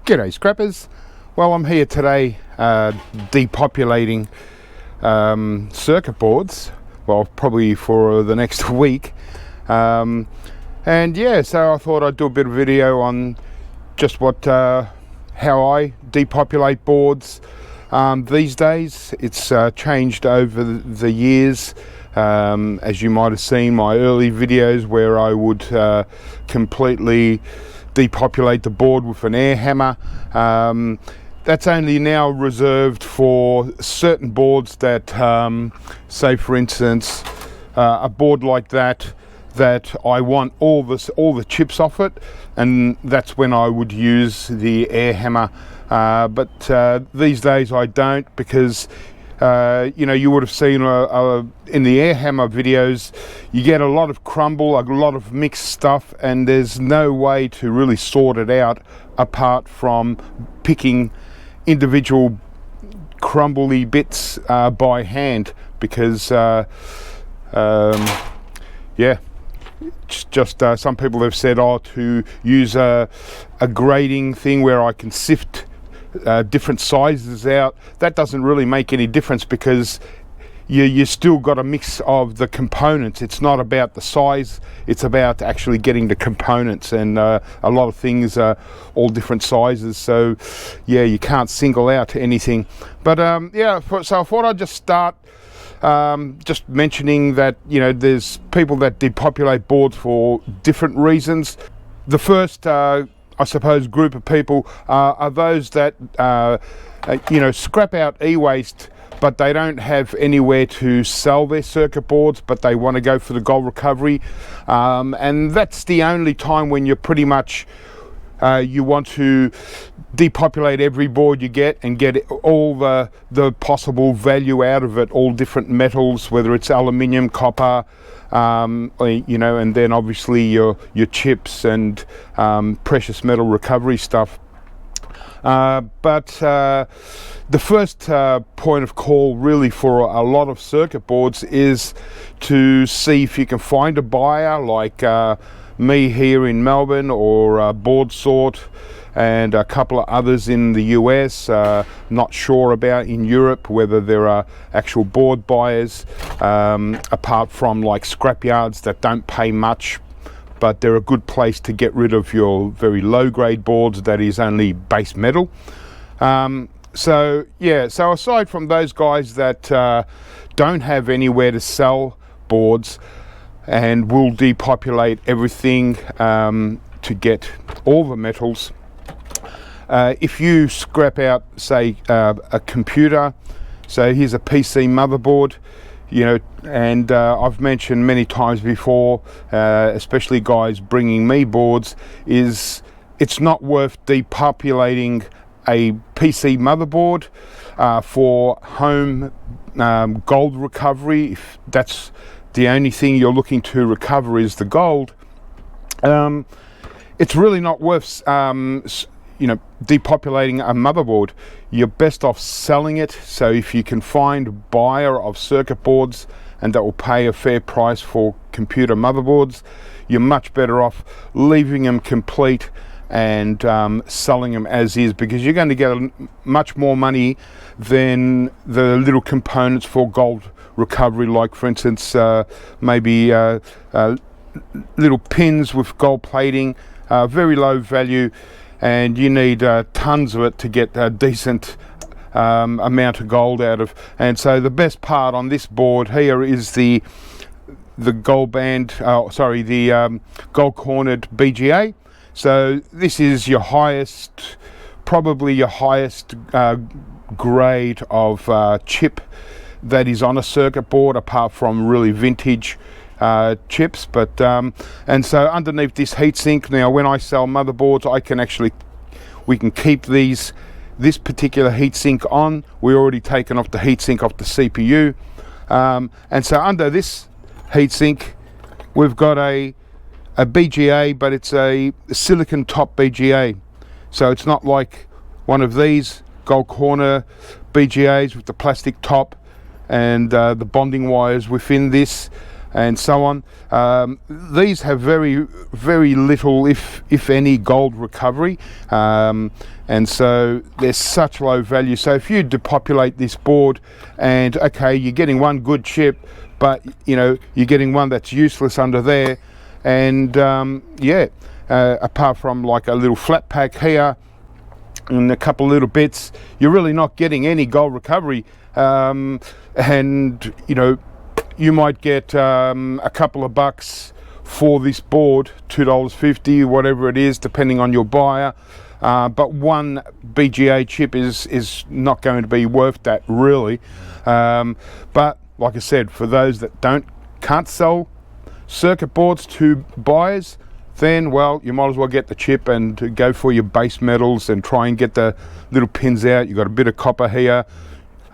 G'day scrappers. Well, I'm here today depopulating circuit boards, well, probably for the next week, and yeah, so I thought I'd do a bit of video on just what how I depopulate boards these days. It's changed over the years, as you might have seen my early videos where I would completely depopulate the board with an air hammer. That's only now reserved for certain boards that, say for instance, a board like that I want all the chips off it, and that's when I would use the air hammer. But these days I don't, because you know, you would have seen in the air hammer videos, you get a lot of crumble, a lot of mixed stuff, and there's no way to really sort it out apart from picking individual crumbly bits by hand, because yeah, just some people have said, oh, to use a grading thing where I can sift different sizes out. That doesn't really make any difference, because you still got a mix of the components. It's not about the size, it's about actually getting the components, and a lot of things are all different sizes, so yeah, you can't single out anything. But yeah, so I thought I'd just start just mentioning that, you know, there's people that depopulate boards for different reasons. The first I suppose group of people are those that you know, scrap out eWaste, but they don't have anywhere to sell their circuit boards, but they want to go for the gold recovery, and that's the only time when you're pretty much you want to depopulate every board you get and get all the possible value out of it, all different metals, whether it's aluminium, copper, you know, and then obviously your chips and precious metal recovery stuff. But the first point of call really for a lot of circuit boards is to see if you can find a buyer like me here in Melbourne, or Board Sort, and a couple of others in the US. Not sure about in Europe whether there are actual board buyers, apart from like scrapyards that don't pay much, but they're a good place to get rid of your very low grade boards that is only base metal. So yeah, so aside from those guys that don't have anywhere to sell boards and will depopulate everything to get all the metals, if you scrap out, say, a computer, so here's a PC motherboard, you know, and I've mentioned many times before, especially guys bringing me boards, is it's not worth depopulating a PC motherboard for home gold recovery. If that's the only thing you're looking to recover is the gold, it's really not worth you know, depopulating a motherboard. You're best off selling it. So if you can find a buyer of circuit boards and that will pay a fair price for computer motherboards, you're much better off leaving them complete and selling them as is, because you're going to get much more money than the little components for gold recovery, like for instance maybe little pins with gold plating, very low value, and you need tons of it to get a decent amount of gold out of. And so the best part on this board here is the gold band, sorry, the gold cornered BGA. So this is your highest, probably your highest grade of chip that is on a circuit board, apart from really vintage chips. But and so underneath this heatsink, now when I sell motherboards, we can keep this particular heatsink on. We already taken off the heatsink off the CPU, and so under this heatsink we've got a BGA, but it's a silicon top BGA, so it's not like one of these gold corner BGAs with the plastic top and the bonding wires within this. and so on. These have very little, if any, gold recovery, and so they're such low value. So if you depopulate this board, and okay, you're getting one good chip, but you know you're getting one that's useless under there, and apart from like a little flat pack here and a couple little bits, you're really not getting any gold recovery. And you know, you might get a couple of bucks for this board, $2.50, whatever it is, depending on your buyer. But one BGA chip is not going to be worth that, really. But like I said, for those that can't sell circuit boards to buyers, then well, you might as well get the chip and go for your base metals and try and get the little pins out. You've got a bit of copper here,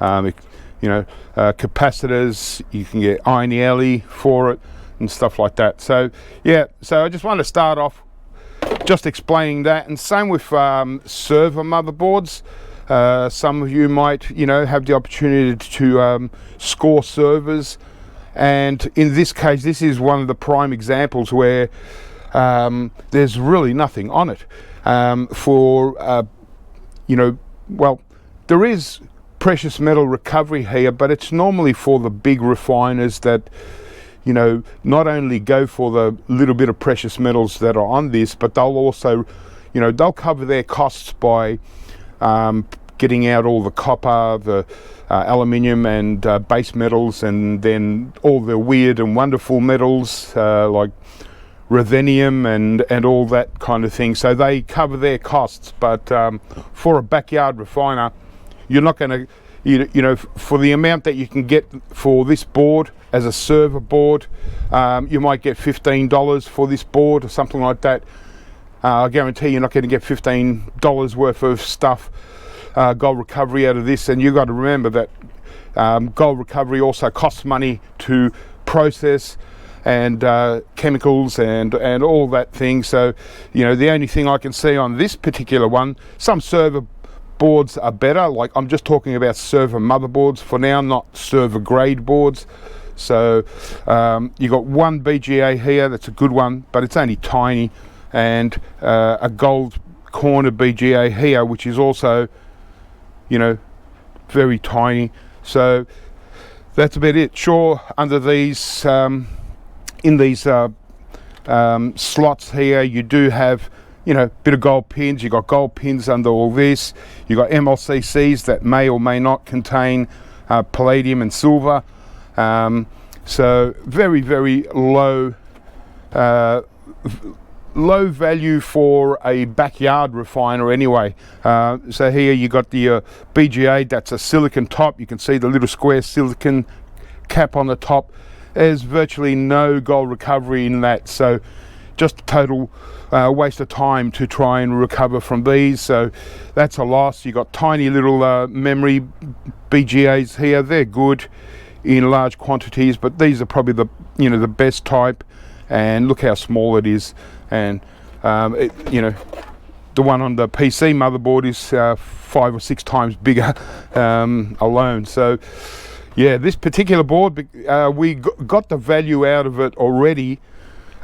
you know, capacitors. You can get iron for it and stuff like that. So yeah, so I just want to start off just explaining that. And same with server motherboards. Some of you might, you know, have the opportunity to score servers, and in this case, this is one of the prime examples where there's really nothing on it. You know, well, there is precious metal recovery here, but it's normally for the big refiners that, you know, not only go for the little bit of precious metals that are on this, but they'll also, you know, they'll cover their costs by getting out all the copper, the aluminium and base metals, and then all the weird and wonderful metals like ruthenium and all that kind of thing. So they cover their costs, but for a backyard refiner, you're not going to, you know, for the amount that you can get for this board as a server board, you might get $15 for this board or something like that. I guarantee you're not going to get $15 worth of stuff, gold recovery out of this. And you've got to remember that gold recovery also costs money to process, and chemicals and all that thing. So, you know, the only thing I can see on this particular one, some server boards are better. Like, I'm just talking about server motherboards for now, not server grade boards. So you got one BGA here, that's a good one, but it's only tiny, and a gold corner BGA here, which is also, you know, very tiny. So that's about it. Sure, under these in these slots here, you do have, you know, a bit of gold pins. You got gold pins under all this. You got MLCCs that may or may not contain palladium and silver. So very low low value for a backyard refiner anyway. So here you got the BGA, that's a silicon top. You can see the little square silicon cap on the top. There's virtually no gold recovery in that, so just a total waste of time to try and recover from these. So that's a loss. You got tiny little memory BGAs here. They're good in large quantities, but these are probably the, you know, the best type. And look how small it is. And you know, the one on the PC motherboard is 5 or 6 times bigger alone. So yeah, this particular board, we got the value out of it already.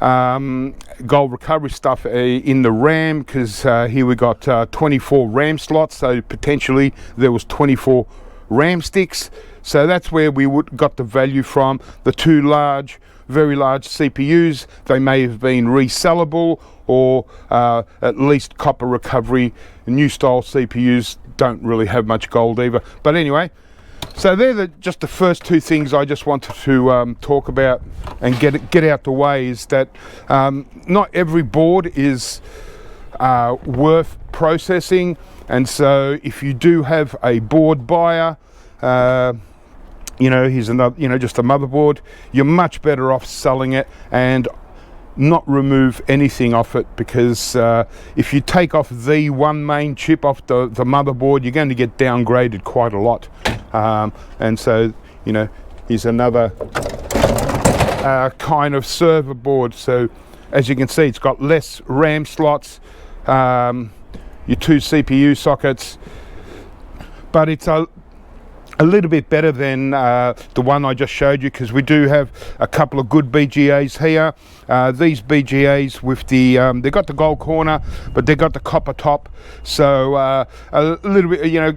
Gold recovery stuff in the RAM, because here we got 24 RAM slots, so potentially there was 24 RAM sticks. So that's where we got the value from. The two very large CPUs, they may have been resellable, or at least copper recovery. New style CPUs don't really have much gold either. But anyway, so they're just the first two things I just wanted to talk about and get out the way. Is that not every board is worth processing, and so if you do have a board buyer, you know, here's another, you know, just a motherboard, you're much better off selling it and not remove anything off it, because if you take off the one main chip off the motherboard, you're going to get downgraded quite a lot. And so, you know, here's another kind of server board. So as you can see, it's got less RAM slots, your 2 CPU sockets, but it's a a little bit better than the one I just showed you, because we do have a couple of good BGAs here. These BGAs with the they've got the gold corner, but they've got the copper top, so a little bit, you know,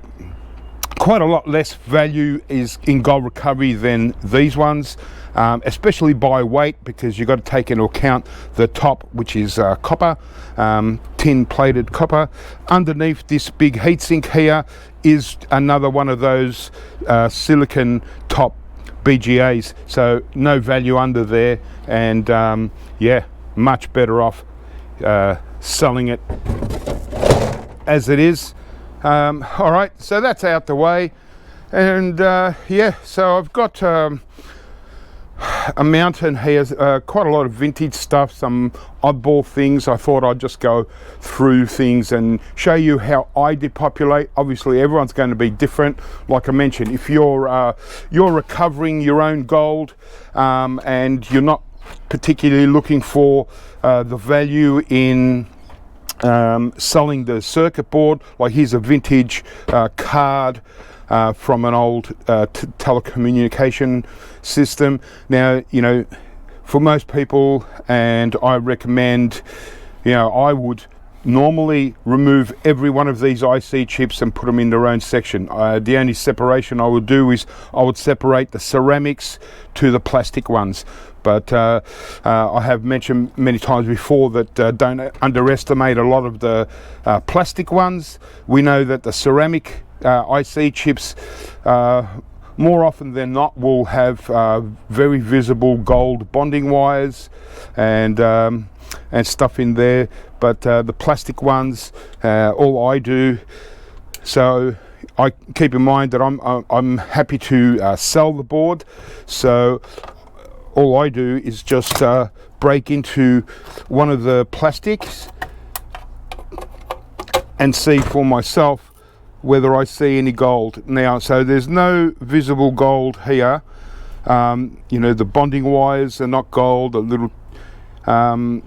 quite a lot less value is in gold recovery than these ones, especially by weight, because you've got to take into account the top, which is copper, tin plated copper. Underneath this big heatsink here is another one of those silicon top BGAs, so no value under there, and yeah, much better off selling it as it is. All right, so that's out the way, and yeah, so I've got a mountain here, quite a lot of vintage stuff, some oddball things. I thought I'd just go through things and show you how I depopulate. Obviously everyone's going to be different. Like I mentioned, if you're recovering your own gold, and you're not particularly looking for the value in selling the circuit board, like here's a vintage card from an old telecommunication system. Now, you know, for most people, and I recommend, you know, I would normally remove every one of these IC chips and put them in their own section. The only separation I would do is I would separate the ceramics to the plastic ones. But I have mentioned many times before that don't underestimate a lot of the plastic ones. We know that the ceramic IC chips more often than not will have very visible gold bonding wires and stuff in there, but the plastic ones, all I do, so I keep in mind that I'm happy to sell the board, so all I do is just break into one of the plastics and see for myself whether I see any gold. Now, so there's no visible gold here. You know, the bonding wires are not gold. A little, you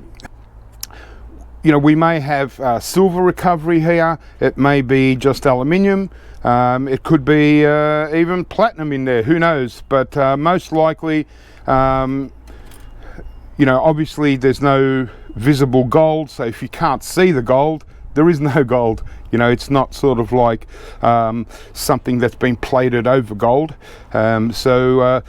know, we may have silver recovery here. It may be just aluminium. It could be even platinum in there, who knows? But most likely, you know, obviously there's no visible gold, so if you can't see the gold, there is no gold. You know, it's not sort of like something that's been plated over gold. So,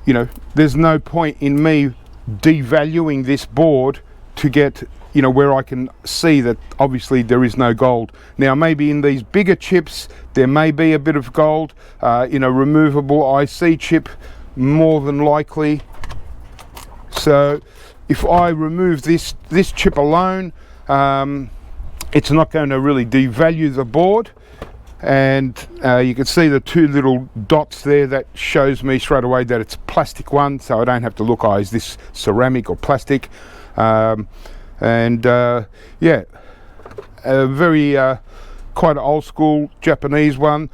you know, there's no point in me devaluing this board to get, you know, where I can see that obviously there is no gold. Now, maybe in these bigger chips, there may be a bit of gold. In a removable IC chip, more than likely. So if I remove this chip alone, it's not going to really devalue the board, and you can see the two little dots there. That shows me straight away that it's a plastic one, so I don't have to look, oh, is this ceramic or plastic? And yeah, a very quite an old school Japanese one.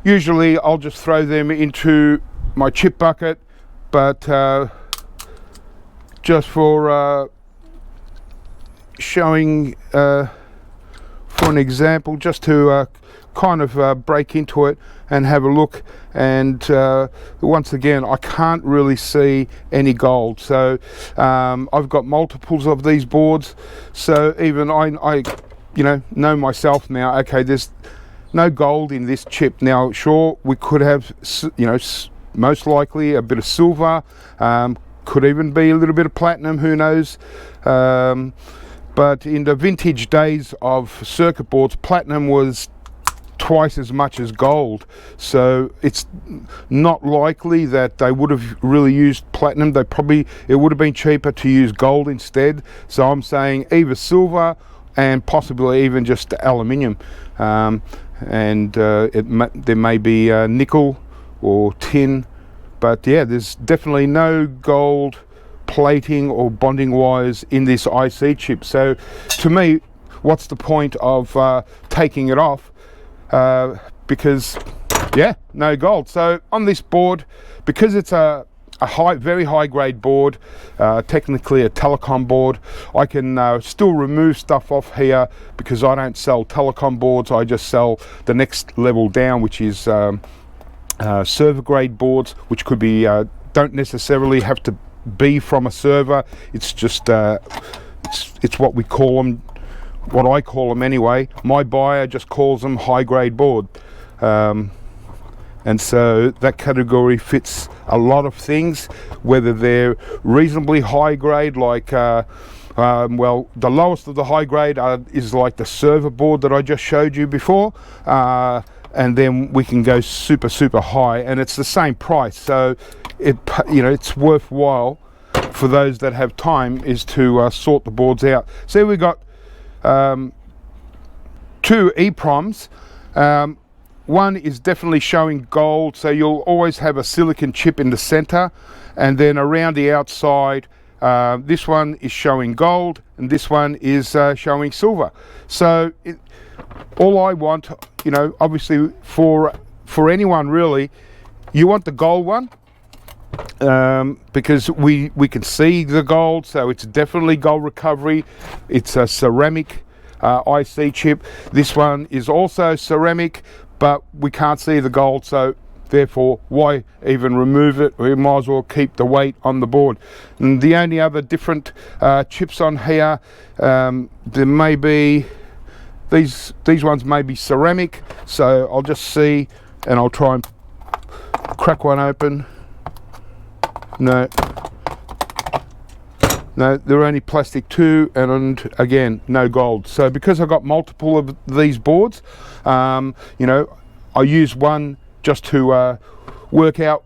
Usually I'll just throw them into my chip bucket, but just for showing for an example, just to kind of break into it and have a look, and once again I can't really see any gold. So I've got multiples of these boards, so even I you know myself now, okay, there's no gold in this chip. Now sure, we could have, you know, most likely a bit of silver, could even be a little bit of platinum, who knows. But in the vintage days of circuit boards, platinum was twice as much as gold, so it's not likely that they would have really used platinum. It would have been cheaper to use gold instead. So I'm saying either silver and possibly even just aluminium, and there may be nickel or tin, but yeah, there's definitely no gold plating or bonding wires in this IC chip. So to me, what's the point of taking it off, because yeah, no gold. So on this board, because it's a very high grade board, technically a Telecom board. I can still remove stuff off here because I don't sell Telecom boards. I just sell the next level down, which is server grade boards, which could be don't necessarily have to be from a server. It's just it's what we call them, what I call them anyway. My buyer just calls them high grade board. And so that category fits a lot of things, whether they're reasonably high grade, like well, the lowest of the high grade is like the server board that I just showed you before, and then we can go super high, and it's the same price. So it's worthwhile for those that have time is to sort the boards out. So we got 2 EPROMs. One is definitely showing gold, so you'll always have a silicon chip in the center, and then around the outside this one is showing gold and this one is showing silver. So all I want, obviously for anyone really, you want the gold one, because we can see the gold, so it's definitely gold recovery. It's a ceramic IC chip. This one is also ceramic, but we can't see the gold, so therefore why even remove it? We might as well keep the weight on the board. And the only other different chips on here, there may be these ones may be ceramic, so I'll just see and I'll try and crack one open. No, they're only plastic too, and again, no gold. So because I've got multiple of these boards, I use one just to work out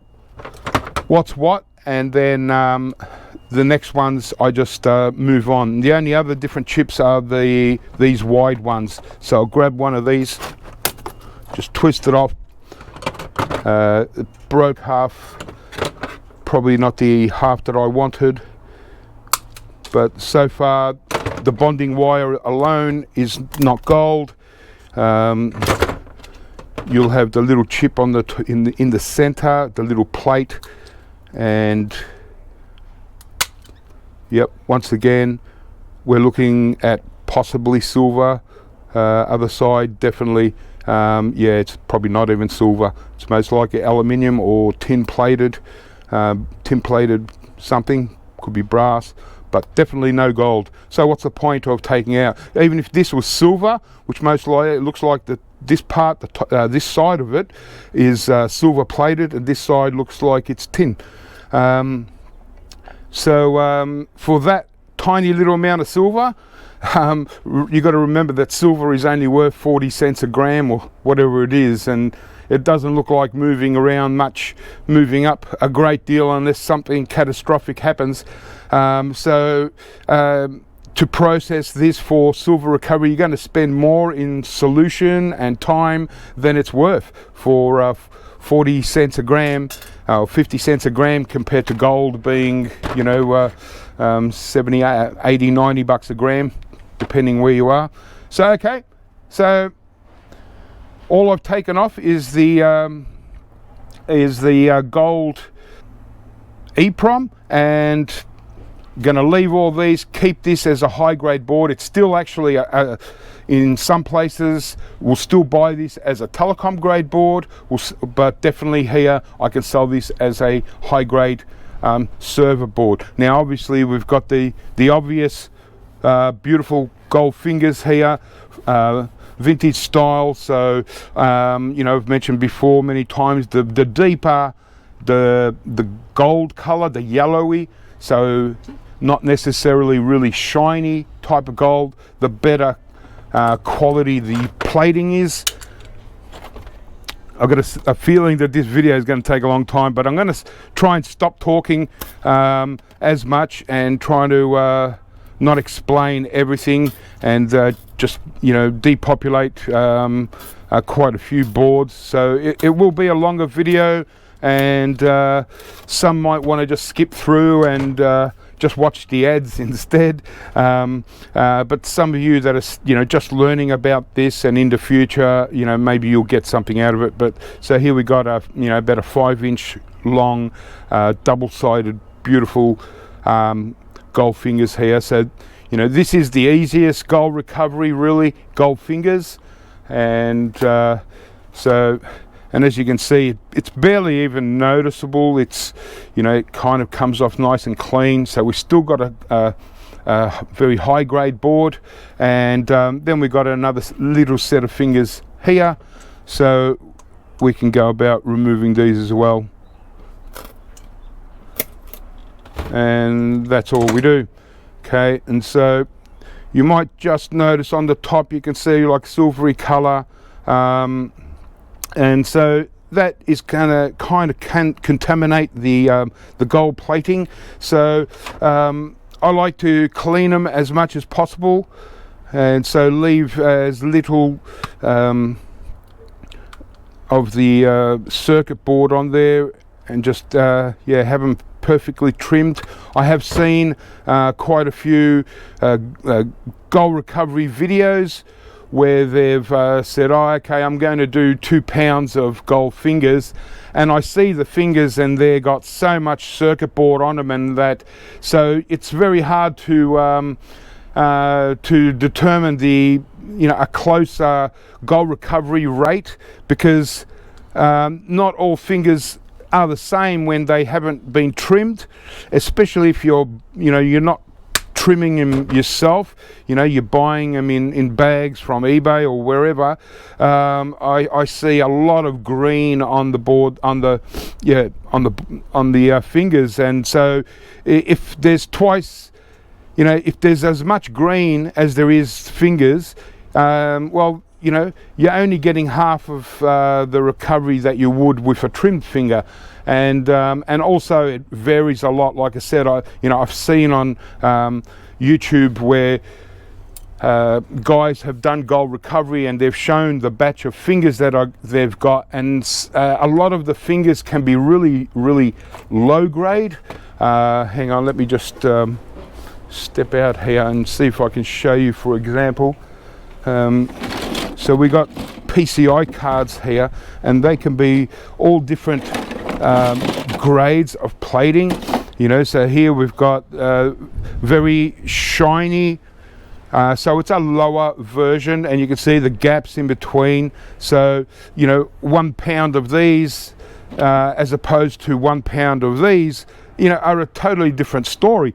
what's what, and then the next ones I just move on. The only other different chips are these wide ones. So I'll grab one of these, just twist it off. It broke half, probably not the half that I wanted. But so far, the bonding wire alone is not gold. You'll have the little chip on in the center, the little plate, and yep. Once again, we're looking at possibly silver. Other side, definitely. Yeah, it's probably not even silver. It's most likely aluminium or tin plated something. Could be brass, but definitely no gold. So what's the point of taking out? Even if this was silver, which most likely it looks like this part, this side of it is silver plated, and this side looks like it's tin. So for that tiny little amount of silver, you got to remember that silver is only worth 40 cents a gram or whatever it is, and it doesn't look like moving around much, moving up a great deal unless something catastrophic happens. So to process this for silver recovery, you're going to spend more in solution and time than it's worth for 40 cents a gram, 50 cents a gram, compared to gold being 70, 80, 90 bucks a gram, depending where you are. So okay, so all I've taken off is the gold EPROM, and gonna leave all these, keep this as a high grade board. It's still actually in some places we'll still buy this as a Telecom grade board, but definitely here I can sell this as a high grade server board. Now obviously we've got the obvious beautiful gold fingers here, vintage style. So I've mentioned before many times the deeper the gold color, the yellowy, so not necessarily really shiny type of gold, the better quality the plating is. I've got a feeling that this video is going to take a long time, but I'm going to try and stop talking as much and trying to not explain everything, and just depopulate quite a few boards. So it will be a longer video, and some might want to just skip through and just watch the ads instead, but some of you that are just learning about this, and in the future maybe you'll get something out of it. But so here we got about a 5-inch long double-sided beautiful gold fingers here. So you know, this is the easiest gold recovery, really, gold fingers. And and as you can see, it's barely even noticeable. It's, you know, it kind of comes off nice and clean. So we've still got a very high grade board, and then we've got another little set of fingers here, so we can go about removing these as well. And that's all we do. Okay, and so you might just notice on the top you can see like silvery color, and so that is gonna kind of contaminate the gold plating. So I like to clean them as much as possible, and so leave as little of the circuit board on there, and just yeah, have them perfectly trimmed. I have seen quite a few gold recovery videos where they've said, oh, okay, I'm going to do 2 pounds of gold fingers, and I see the fingers and they've got so much circuit board on them, and that, so it's very hard to determine the, you know, a closer gold recovery rate, because not all fingers are the same when they haven't been trimmed, especially if you're, you know, you're not trimming them yourself. You know, you're buying them in bags from eBay or wherever. I see a lot of green on the board, on the fingers, and so if there's twice, you know, if there's as much green as there is fingers, well, you know, you're only getting half of the recovery that you would with a trimmed finger. And also it varies a lot. Like I said, I've seen on YouTube where guys have done gold recovery and they've shown the batch of fingers that they've got, and a lot of the fingers can be really, really low grade. Hang on, let me just step out here and see if I can show you, for example. So we got PCI cards here, and they can be all different grades of plating. You know, so here we've got very shiny, so it's a lower version, and you can see the gaps in between. So, you know, 1 pound of these as opposed to 1 pound of these, you know, are a totally different story.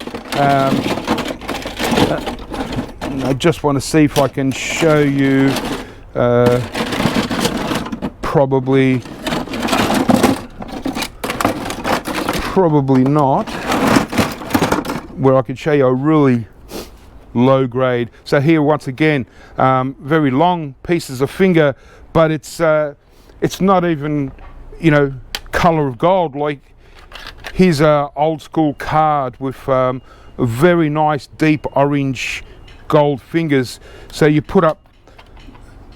I just want to see if I can show you, probably not, where I could show you a really low grade. So here once again, very long pieces of finger, but it's not even, you know, color of gold. Like, here's a old school card with a very nice deep orange gold fingers. So you put up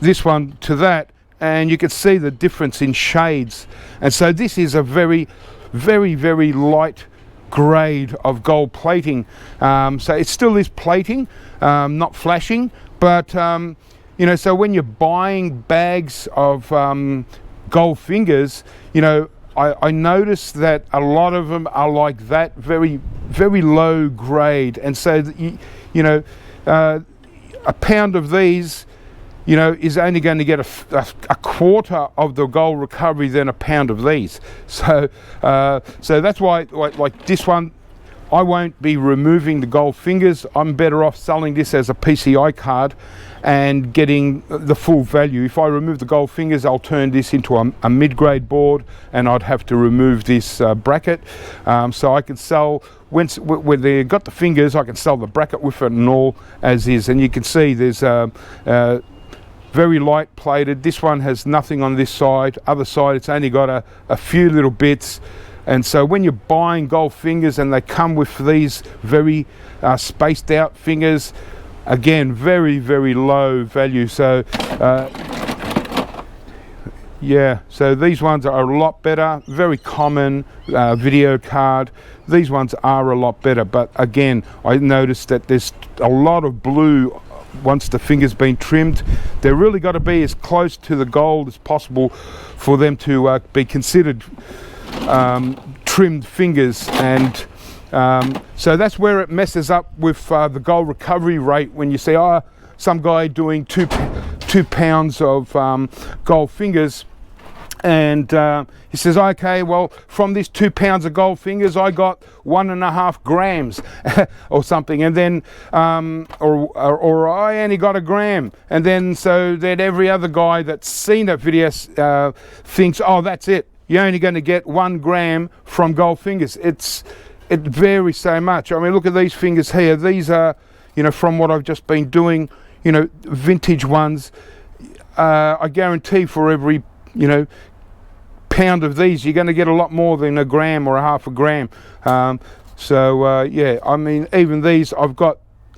this one to that, and you can see the difference in shades. And so this is a very, very, very light grade of gold plating. So it still is plating, not flashing, but you know, so when you're buying bags of gold fingers, you know, I noticed that a lot of them are like that, very, very low grade. And so you know, a pound of these, you know, is only going to get a quarter of the gold recovery than a pound of these. So so that's why, like this one, I won't be removing the gold fingers. I'm better off selling this as a PCI card and getting the full value. If I remove the gold fingers, I'll turn this into a mid-grade board, and I'd have to remove this bracket. So I can sell, when they've got the fingers, I can sell the bracket with it and all as is. And you can see there's very light plated. This one has nothing on this side. Other side, it's only got a few little bits. And so when you're buying gold fingers and they come with these very spaced out fingers, again, very, very low value. So yeah, so these ones are a lot better. Very common video card. These ones are a lot better, but again, I noticed that there's a lot of blue once the finger's been trimmed. They're really got to be as close to the gold as possible for them to be considered trimmed fingers, and so that's where it messes up with the gold recovery rate. When you see some guy doing two pounds of gold fingers, and he says, okay, well, from this 2 pounds of gold fingers I got 1.5 grams or something, and then or I only got 1 gram, and then so that every other guy that's seen that video thinks, oh, that's it, you're only going to get 1 gram from gold fingers. It varies so much. I mean, look at these fingers here. These are, you know, from what I've just been doing, you know, vintage ones. I guarantee for every, you know, pound of these, you're going to get a lot more than 1 gram or 1/2 gram. Yeah, I mean, even these,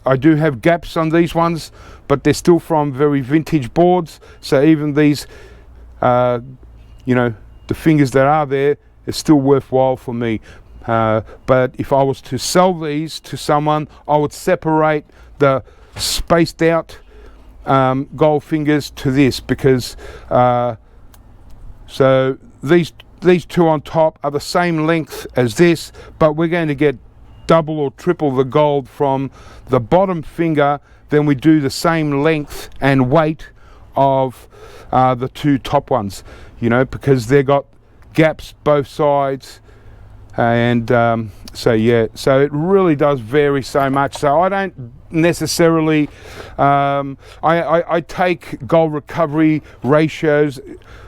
I do have gaps on these ones, but they're still from very vintage boards. So even these, you know, the fingers that are there, it's still worthwhile for me. But if I was to sell these to someone, I would separate the spaced out gold fingers to this, because so these two on top are the same length as this, but we're going to get double or triple the gold from the bottom finger than we do the same length and weight of the 2 top ones, you know, because they've got gaps both sides. And so yeah, so it really does vary so much. So I don't necessarily I take gold recovery ratios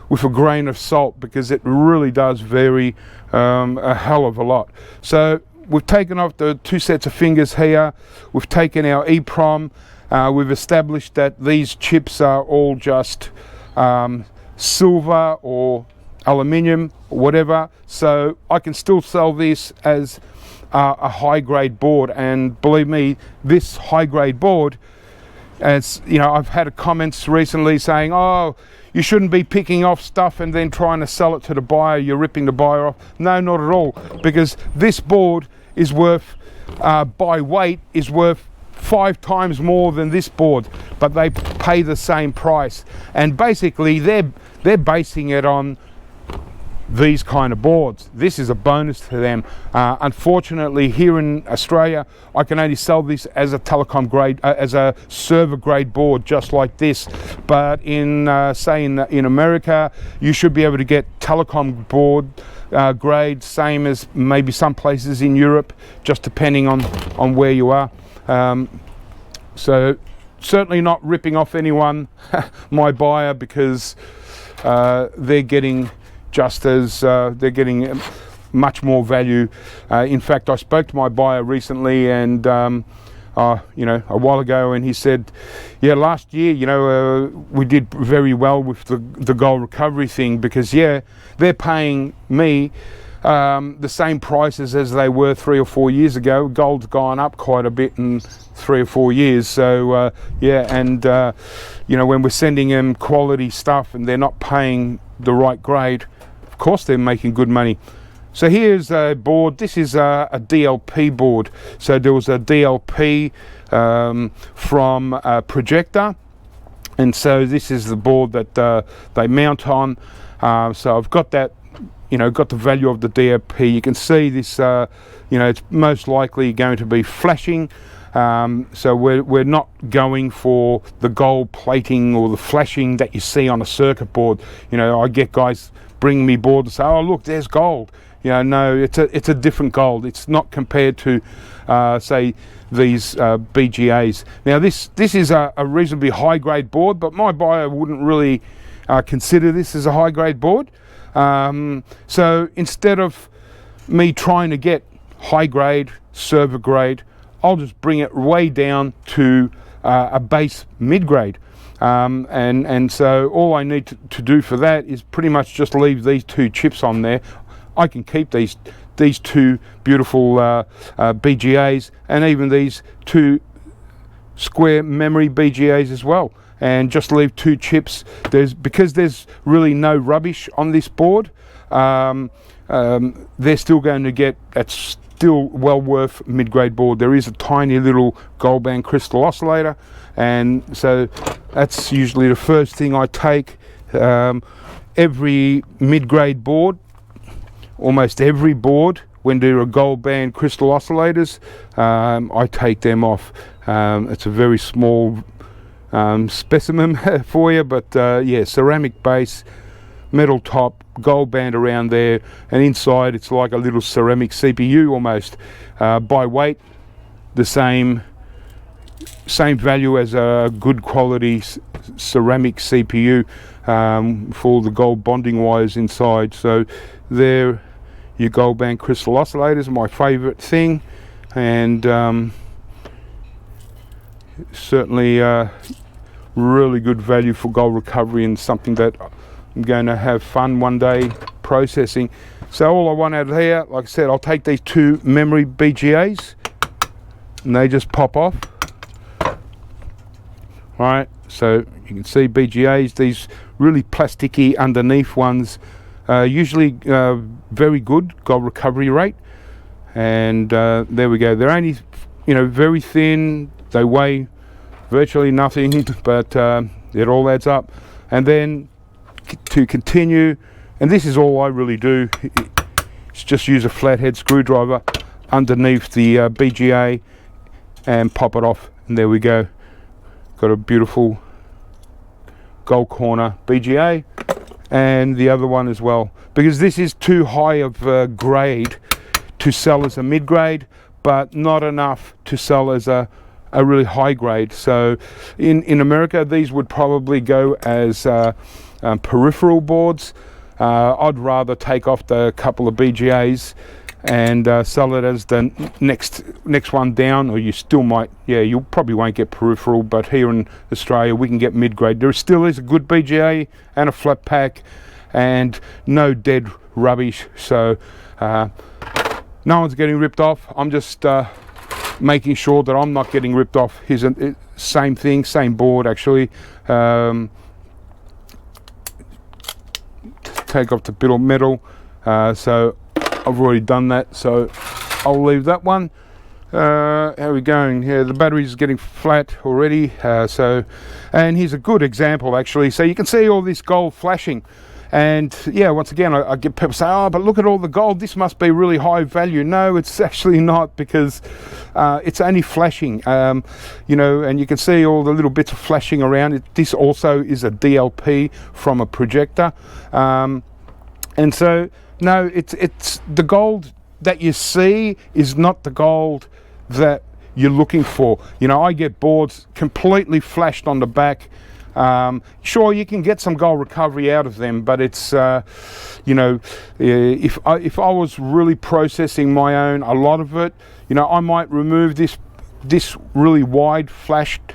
with a grain of salt, because it really does vary a hell of a lot. So we've taken off the 2 sets of fingers here. We've taken our EPROM. We've established that these chips are all just silver or aluminium or whatever, so I can still sell this as a high grade board. And believe me, this high grade board, as you know, I've had comments recently saying, oh, you shouldn't be picking off stuff and then trying to sell it to the buyer, you're ripping the buyer off. No, not at all, because this board is worth, by weight, is worth 5 times more than this board, but they pay the same price. And basically they're basing it on these kind of boards. This is a bonus to them. Unfortunately, here in Australia, I can only sell this as a telecom grade, as a server grade board, just like this. But in say in America, you should be able to get telecom board grade, same as maybe some places in Europe, just depending on where you are. So certainly not ripping off anyone, my buyer, because they're getting just as they're getting much more value. In fact, I spoke to my buyer recently, and you know, a while ago, and he said, yeah, last year, you know, we did very well with the gold recovery thing, because yeah, they're paying me the same prices as they were 3 or 4 years ago. Gold's gone up quite a bit in 3 or 4 years. So yeah, and you know, when we're sending them quality stuff and they're not paying the right grade, of course they're making good money. So here's a board. This is a DLP board. So there was a DLP from a projector, and so this is the board that they mount on. So I've got that, you know, got the value of the DLP. You can see this, you know, it's most likely going to be flashing. So we're not going for the gold plating or the flashing that you see on a circuit board. You know, I get guys bring me board and say, oh look, there's gold. You know, no, it's a different gold. It's not compared to say these BGAs. Now this is a reasonably high grade board, but my buyer wouldn't really consider this as a high grade board. So instead of me trying to get high grade, server grade, I'll just bring it way down to a base mid grade. And so all I need to do for that is pretty much just leave these 2 chips on there. I can keep these 2 beautiful BGAs, and even these 2 square memory BGAs as well, and just leave 2 chips. Because there's really no rubbish on this board, they're still going to get, that's still well worth mid-grade board. There is a tiny little gold band crystal oscillator, and so that's usually the first thing I take. Every mid-grade board almost every board, when there are gold band crystal oscillators, I take them off. It's a very small specimen for you, but yeah, ceramic base, metal top, gold band around there, and inside it's like a little ceramic CPU almost. By weight, the same value as a good quality ceramic CPU, for the gold bonding wires inside. So there, your gold band crystal oscillators are my favorite thing, and certainly really good value for gold recovery, and something that I'm going to have fun one day processing. So all I want out of here, like I said, I'll take these two memory BGAs and they just pop off. Right, so you can see BGAs, these really plasticky underneath ones, usually very good gold recovery rate. And there we go. They're only, you know, very thin. They weigh virtually nothing, but it all adds up. And then to continue, and this is all I really do, is just use a flathead screwdriver underneath the BGA and pop it off, and there we go. Got a beautiful gold corner BGA, and the other one as well, because this is too high of grade to sell as a mid-grade, but not enough to sell as a really high grade. So in America, these would probably go as peripheral boards. I'd rather take off the couple of BGAs and sell it as the next one down, or you still might, yeah, you probably won't get peripheral, but here in Australia we can get mid-grade. There still is a good BGA and a flat pack and no dead rubbish, so no one's getting ripped off. I'm just making sure that I'm not getting ripped off. Here's a same thing, same board actually. Take off the bit of metal, so I've already done that, so I'll leave that one. How are we going here? The battery's getting flat already, so, and here's a good example actually. So you can see all this gold flashing, and yeah, once again I get people say, oh, but look at all the gold, this must be really high value. No, it's actually not, because it's only flashing, you know, and you can see all the little bits of flashing around it. This also is a DLP from a projector, and so no, it's the gold that you see is not the gold that you're looking for. You know, I get boards completely flashed on the back. Sure, you can get some gold recovery out of them, but it's you know, if I was really processing my own, a lot of it, you know, I might remove this really wide flashed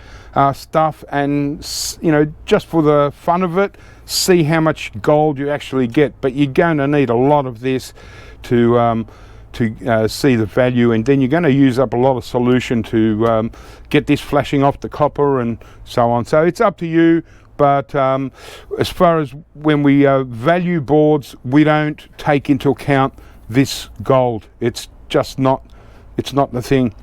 stuff, and you know, just for the fun of it, see how much gold you actually get. But you're going to need a lot of this to see the value, and then you're going to use up a lot of solution to get this flashing off the copper and so on. So it's up to you, but as far as when we value boards, we don't take into account this gold. It's just not, it's not the thing.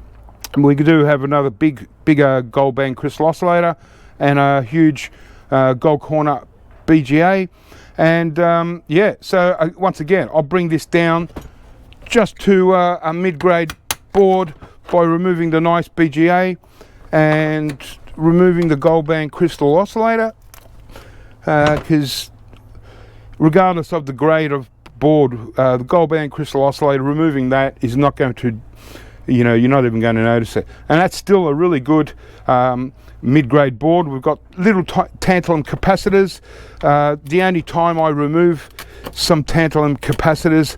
And we do have another bigger gold band crystal oscillator and a huge gold corner BGA, and yeah, so once again I'll bring this down just to a mid-grade board by removing the nice BGA and removing the gold band crystal oscillator, because regardless of the grade of board, the gold band crystal oscillator, removing that is not going to, you know, you're not even going to notice it. And that's still a really good mid-grade board. We've got little tantalum capacitors. The only time I remove some tantalum capacitors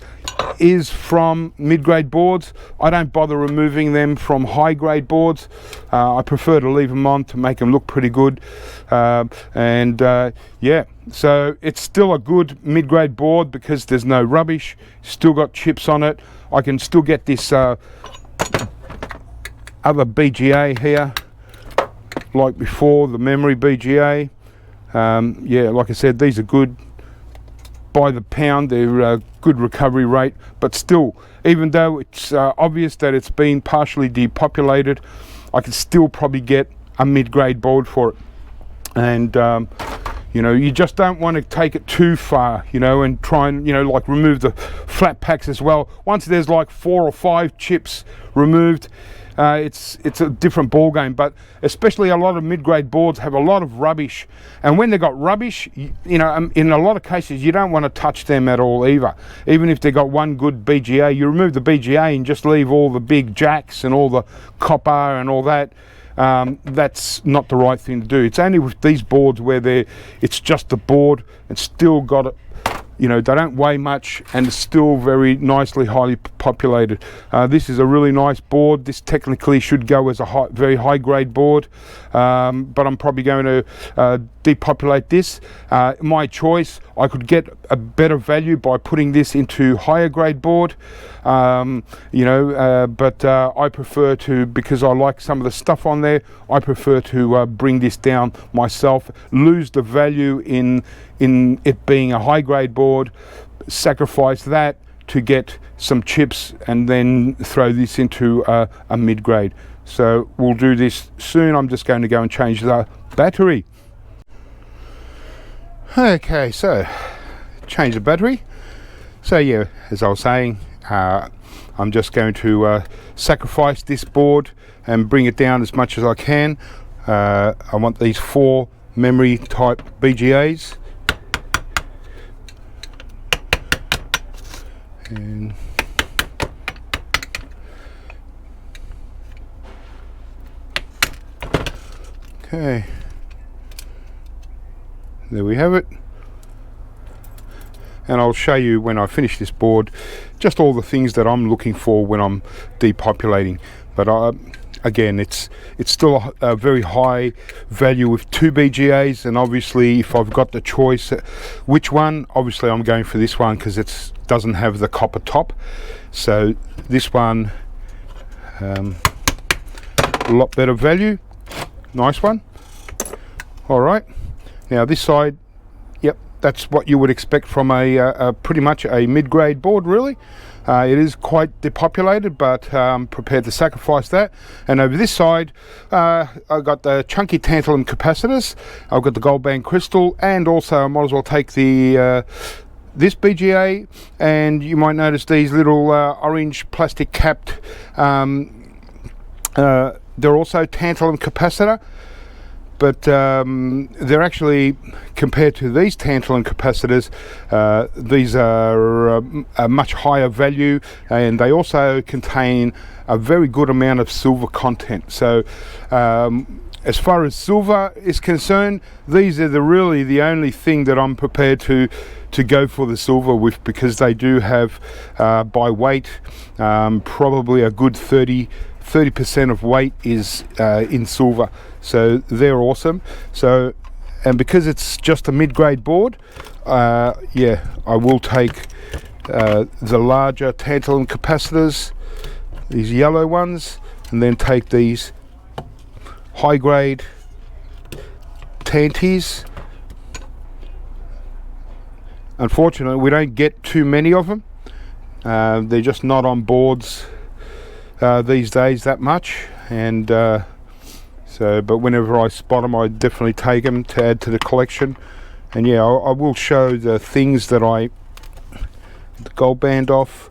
is from mid-grade boards. I don't bother removing them from high-grade boards. I prefer to leave them on to make them look pretty good. And yeah, so it's still a good mid-grade board because there's no rubbish, still got chips on it. I can still get this other BGA here like before, the memory BGA. Yeah, like I said, these are good by the pound. They're a good recovery rate, but still, even though it's obvious that it's been partially depopulated, I can still probably get a mid-grade board for it. And You know, you just don't want to take it too far, you know, and try and, you know, like remove the flat packs as well. Once there's like 4 or 5 chips removed, it's a different ball game. But especially a lot of mid-grade boards have a lot of rubbish, and when they got rubbish, you know, in a lot of cases you don't want to touch them at all either. Even if they got one good BGA, you remove the BGA and just leave all the big jacks and all the copper and all that. That's not the right thing to do. It's only with these boards where it's just the board and still got it, you know, they don't weigh much and it's still very nicely highly populated. This is a really nice board. This technically should go as a very high grade board, but I'm probably going to depopulate this. My choice, I could get a better value by putting this into higher grade board, you know, but I prefer to, because I like some of the stuff on there, I prefer to bring this down myself, lose the value in it being a high grade board, sacrifice that to get some chips, and then throw this into a mid grade. So we'll do this soon. I'm just going to go and change the battery. Okay, so change the battery. So yeah, as I was saying, I'm just going to sacrifice this board and bring it down as much as I can. I want these 4 memory type BGAs. And okay, there we have it, and I'll show you when I finish this board just all the things that I'm looking for when I'm depopulating. But again, it's still a very high value with 2 BGAs, and obviously if I've got the choice which one, obviously I'm going for this one because it doesn't have the copper top. So this one, a lot better value, nice one. All right, now this side, yep, that's what you would expect from a pretty much a mid-grade board, really. It is quite depopulated, but I'm prepared to sacrifice that. And over this side, I've got the chunky tantalum capacitors, I've got the gold band crystal, and also I might as well take the this BGA, and you might notice these little orange plastic capped, they're also tantalum capacitor, but they're actually, compared to these tantalum capacitors, these are a much higher value, and they also contain a very good amount of silver content. So as far as silver is concerned, these are really the only thing that I'm prepared to go for the silver with, because they do have by weight probably a good 30% of weight is in silver, so they're awesome. So, and because it's just a mid-grade board, yeah, I will take the larger tantalum capacitors, these yellow ones, and then take these high-grade tanties. Unfortunately, we don't get too many of them. They're just not on boards these days that much, and so, but whenever I spot them, I definitely take them to add to the collection. And yeah, I will show the things that the gold band off,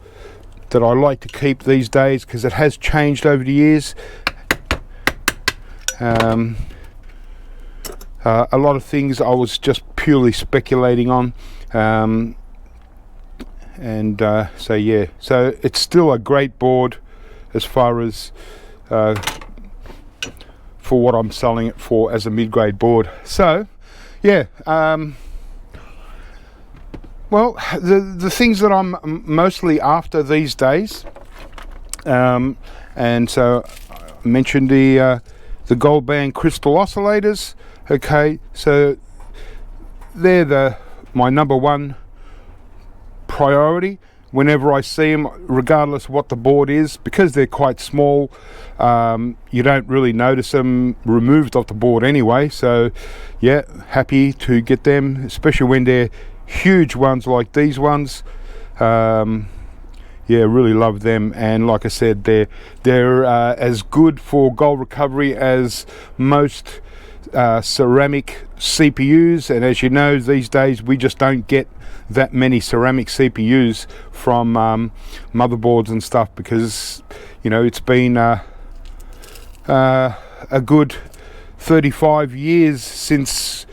that I like to keep these days, because it has changed over the years. A lot of things I was just purely speculating on, and so yeah, so it's still a great board as far as for what I'm selling it for as a mid-grade board. So yeah, well, the things that I'm mostly after these days, and so I mentioned the gold band crystal oscillators. Okay, so they're my number one priority whenever I see them, regardless of what the board is, because they're quite small. You don't really notice them removed off the board anyway. So yeah, happy to get them, especially when they're huge ones like these ones. Yeah, really love them, and like I said, they're as good for gold recovery as most ceramic CPUs, and as you know, these days we just don't get that many ceramic CPUs from motherboards and stuff, because you know it's been a good 35 years since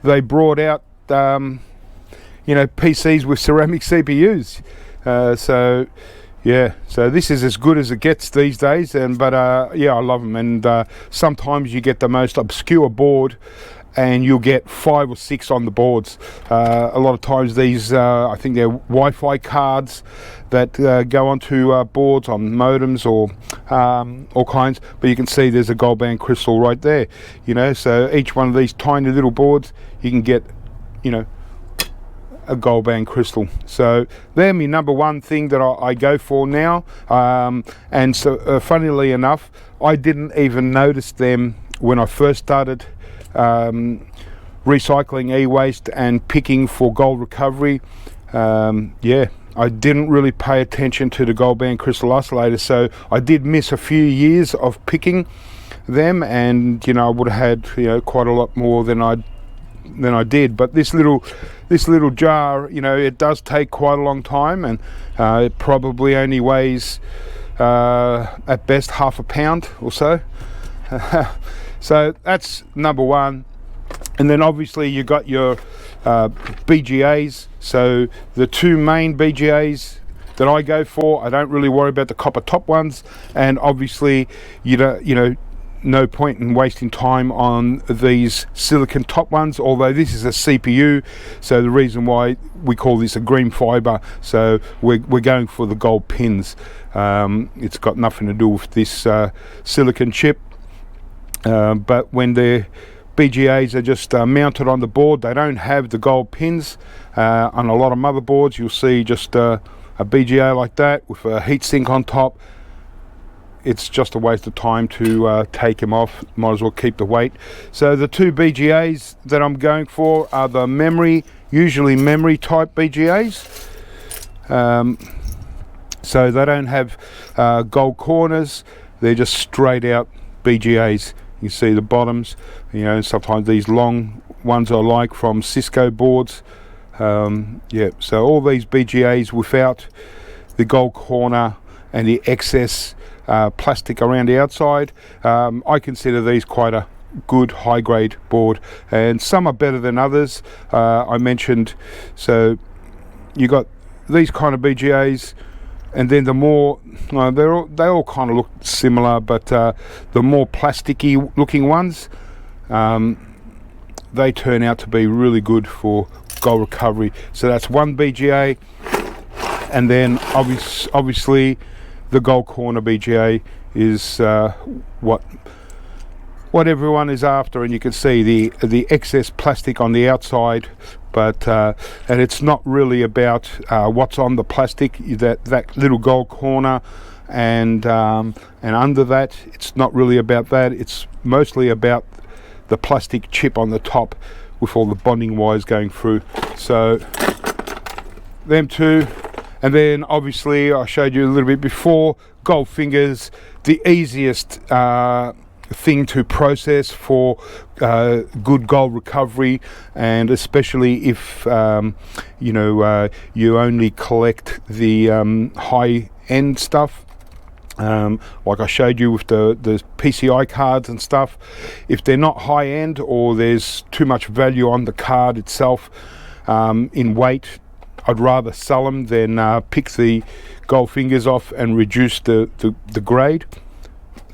they brought out you know, PCs with ceramic CPUs. So yeah, so this is as good as it gets these days, and but yeah, I love them. And sometimes you get the most obscure board and you'll get 5 or 6 on the boards. A lot of times these I think they're Wi-Fi cards that go onto boards on modems or all kinds, but you can see there's a gold band crystal right there, you know. So each one of these tiny little boards you can get, you know, a gold band crystal. So they're my number one thing that I go for now. And so funnily enough, I didn't even notice them when I first started recycling e-waste and picking for gold recovery. Yeah, I didn't really pay attention to the gold band crystal oscillators, so I did miss a few years of picking them, and you know, I would have had, you know, quite a lot more than I did. But this little jar, you know, it does take quite a long time, and it probably only weighs at best half a pound or so. So that's number one. And then obviously you got your BGAs. So the two main BGAs that I go for, I don't really worry about the copper top ones, and obviously you know, no point in wasting time on these silicon top ones, although this is a CPU, so the reason why we call this a green fiber, so we're going for the gold pins. It's got nothing to do with this silicon chip, but when the BGAs are just mounted on the board, they don't have the gold pins. On a lot of motherboards you'll see just a BGA like that with a heatsink on top. It's just a waste of time to take them off. Might as well keep the weight. So the two BGAs that I'm going for are the memory, usually memory type BGAs. So they don't have gold corners, they're just straight out BGAs. You see the bottoms, you know, sometimes these long ones I like from Cisco boards. Yeah, so all these BGAs without the gold corner and the excess plastic around the outside, I consider these quite a good high grade board, and some are better than others. I mentioned, so you got these kind of BGAs, and then the more they all kind of look similar, but the more plasticky looking ones, they turn out to be really good for gold recovery. So that's one BGA, and then obviously the gold corner BGA is what everyone is after, and you can see the excess plastic on the outside, but and it's not really about what's on the plastic, that little gold corner, and under that, it's not really about that. It's mostly about the plastic chip on the top with all the bonding wires going through. So them two. And then obviously I showed you a little bit before, gold fingers, the easiest thing to process for good gold recovery, and especially if you know, you only collect the high end stuff, like I showed you with the PCI cards and stuff. If they're not high end, or there's too much value on the card itself in weight, I'd rather sell them than pick the gold fingers off and reduce the grade.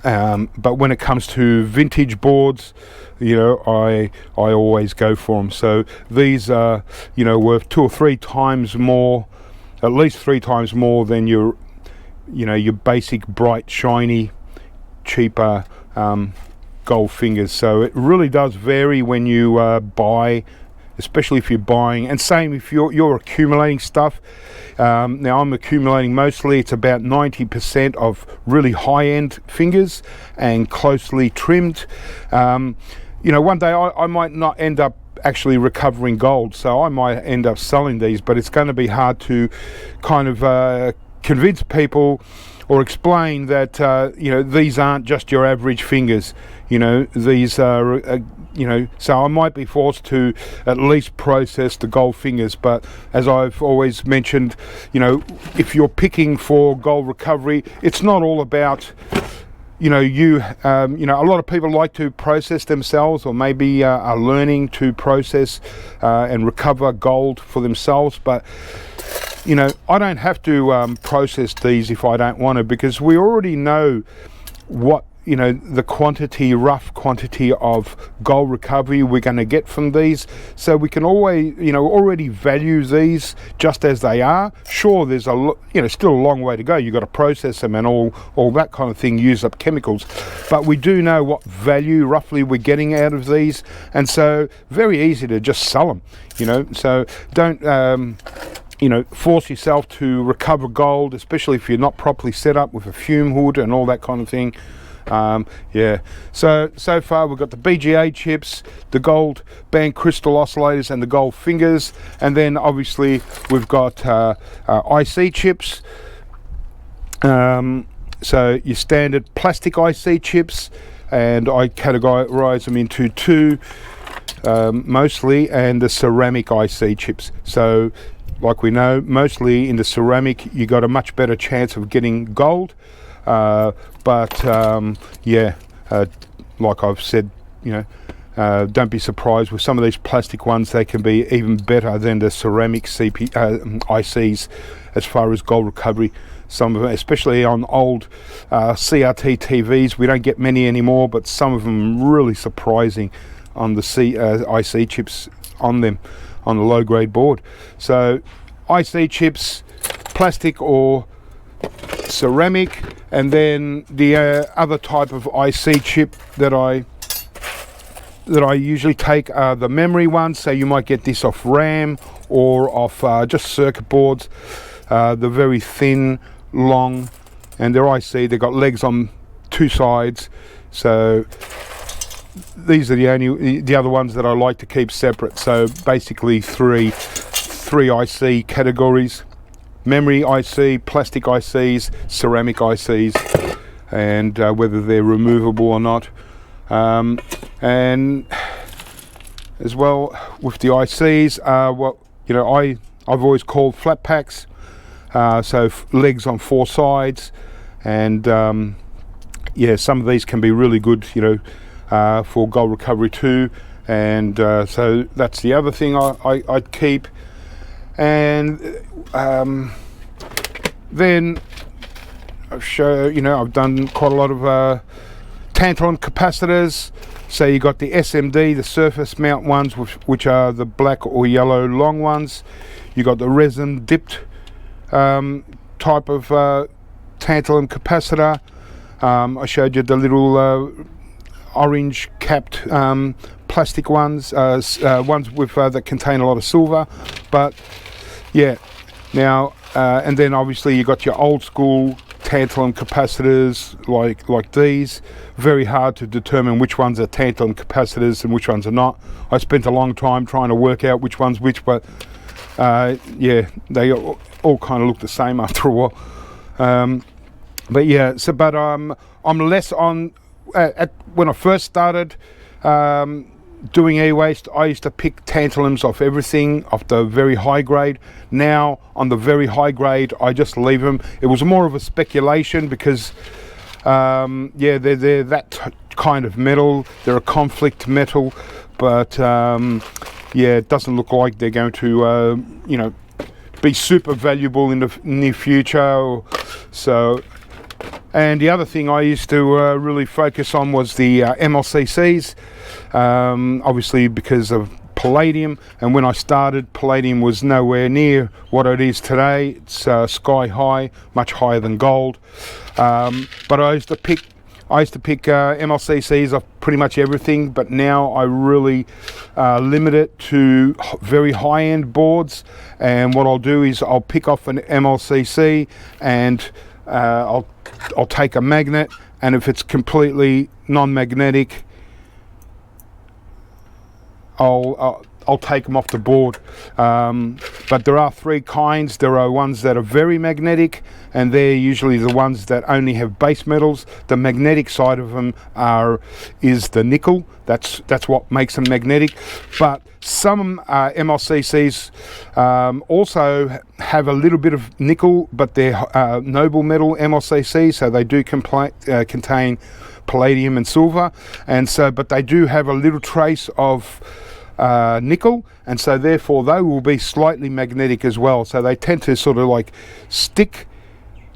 But when it comes to vintage boards, you know, I always go for them. So these are, you know, worth 2 or 3 times more, at least 3 times more than your, you know, your basic bright, shiny, cheaper gold fingers. So it really does vary when you buy, especially if you're buying, and same if you're accumulating stuff. Now I'm accumulating mostly, it's about 90% of really high-end fingers and closely trimmed. You know, one day I might not end up actually recovering gold, so I might end up selling these, but it's going to be hard to kind of convince people or explain that you know, these aren't just your average fingers. You know, these are so I might be forced to at least process the gold fingers. But as I've always mentioned, if you're picking for gold recovery, it's not all about a lot of people like to process themselves, or maybe are learning to process and recover gold for themselves. But I don't have to process these if I don't want to, because we already know what the rough quantity of gold recovery we're going to get from these. So we can always already value these just as they are. Sure, there's still a long way to go. You've got to process them and all that kind of thing, use up chemicals, but we do know what value roughly we're getting out of these, and so very easy to just sell them. So don't force yourself to recover gold, especially if you're not properly set up with a fume hood and all that kind of thing. So far we've got the BGA chips, the gold band crystal oscillators, and the gold fingers, and then obviously we've got IC chips. So your standard plastic IC chips, and I categorize them into two mostly, and the ceramic IC chips. So like we know, mostly in the ceramic you got a much better chance of getting gold. Like I've said, don't be surprised with some of these plastic ones. They can be even better than the ceramic ICs as far as gold recovery. Some of them, especially on old CRT TVs, we don't get many anymore, but some of them really surprising on the IC chips on them, on the low grade board. So IC chips, plastic or ceramic. And then the other type of IC chip that I usually take are the memory ones. So you might get this off RAM or off just circuit boards. They're very thin, long, and they're IC. They've got legs on two sides. So these are the other ones that I like to keep separate. So basically three IC categories: memory IC, plastic ICs, ceramic ICs, and whether they're removable or not. And as well with the ICs, I've always called flat packs. So legs on four sides, and some of these can be really good, for gold recovery too. And so that's the other thing I'd keep. And then I've done quite a lot of tantalum capacitors. So you got the SMD, the surface mount ones, which are the black or yellow long ones. You got the resin dipped type of tantalum capacitor. I showed you the little orange capped plastic ones, ones with that contain a lot of silver. But now and then obviously you got your old school tantalum capacitors like these. Very hard to determine which ones are tantalum capacitors and which ones are not. I spent a long time trying to work out which one's which, but they all kind of look the same after a while. But I'm less on when I first started doing eWaste. I used to pick tantalums off everything, off the very high grade. Now on the very high grade, I just leave them. It was more of a speculation because they're that kind of metal. They're a conflict metal, but it doesn't look like they're going to be super valuable in the near future. So, and the other thing I used to really focus on was the MLCCs, obviously because of palladium. And when I started, palladium was nowhere near what it is today. It's sky high, much higher than gold. But I used to pick MLCCs off pretty much everything, but now I really limit it to very high-end boards. And what I'll do is I'll pick off an MLCC and I'll take a magnet, and if it's completely non-magnetic, I'll take them off the board. but there are three kinds. There are ones that are very magnetic, and they're usually the ones that only have base metals. The magnetic side of them is the nickel. That's what makes them magnetic. But some MLCCs also have a little bit of nickel, but they're noble metal MLCCs, so they do contain palladium and silver, and so but they do have a little trace of nickel, and so therefore they will be slightly magnetic as well. So they tend to sort of like stick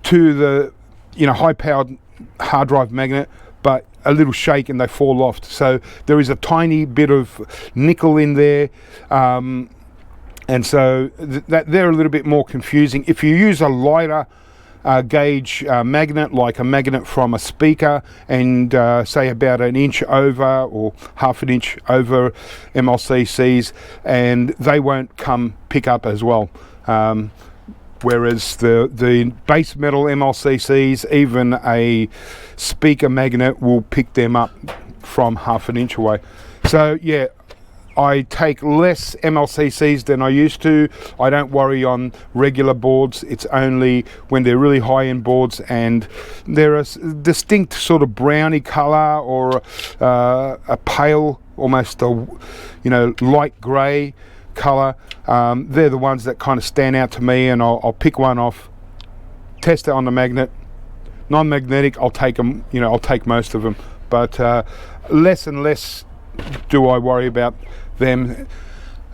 to the high powered hard drive magnet, but a little shake and they fall off. So there is a tiny bit of nickel in there, and so that they're a little bit more confusing. If you use a lighter gauge magnet, like a magnet from a speaker, and say about an inch over or half an inch over MLCCs, and they won't pick up as well. Whereas the base metal MLCCs, even a speaker magnet will pick them up from half an inch away. So yeah, I take less MLCCs than I used to. I don't worry on regular boards. It's only when they're really high-end boards and they're a distinct sort of browny color, or a pale, almost a light gray color. They're the ones that kind of stand out to me, and I'll pick one off, test it on the magnet. Non-magnetic, I'll take them. I'll take most of them, but less and less do I worry about them.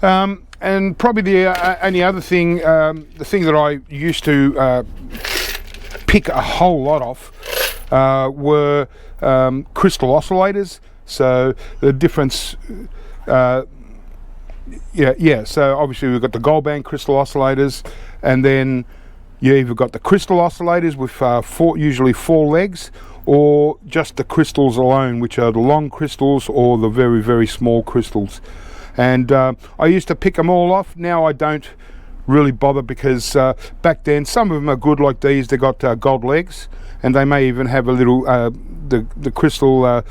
And probably the only other thing, the thing that I used to pick a whole lot of were crystal oscillators. So the difference, so obviously we've got the gold band crystal oscillators, and then you either got the crystal oscillators with usually four legs, or just the crystals alone, which are the long crystals or the very, very small crystals. And I used to pick them all off. Now I don't really bother, because back then some of them are good, like these. They got gold legs, and they may even have a little the crystal,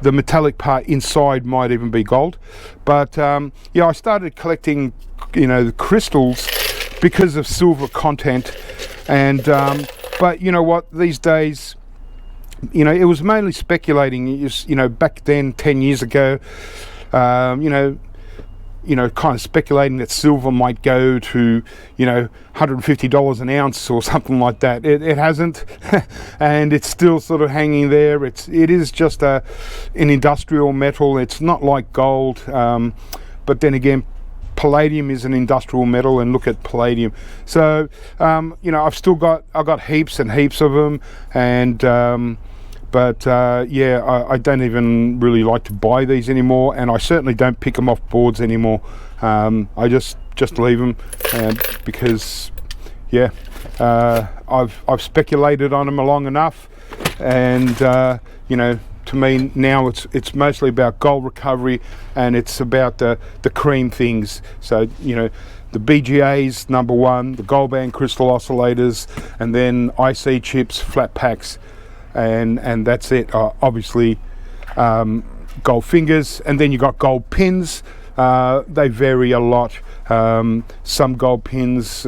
the metallic part inside might even be gold. But I started collecting the crystals because of silver content. And but you know what, these days, it was mainly speculating. Back then, 10 years ago, kind of speculating that silver might go to, $150 an ounce or something like that. It hasn't, and it's still sort of hanging there. It is just an industrial metal. It's not like gold, but then again, palladium is an industrial metal, and look at palladium. So I've got heaps and heaps of them, and I don't even really like to buy these anymore, and I certainly don't pick them off boards anymore. I just leave them, because I've speculated on them long enough, and to me now it's mostly about gold recovery, and it's about the cream things. So the BGA's number one, the gold band crystal oscillators, and then IC chips, flat packs, and that's it. Obviously gold fingers, and then you got gold pins. They vary a lot. Some gold pins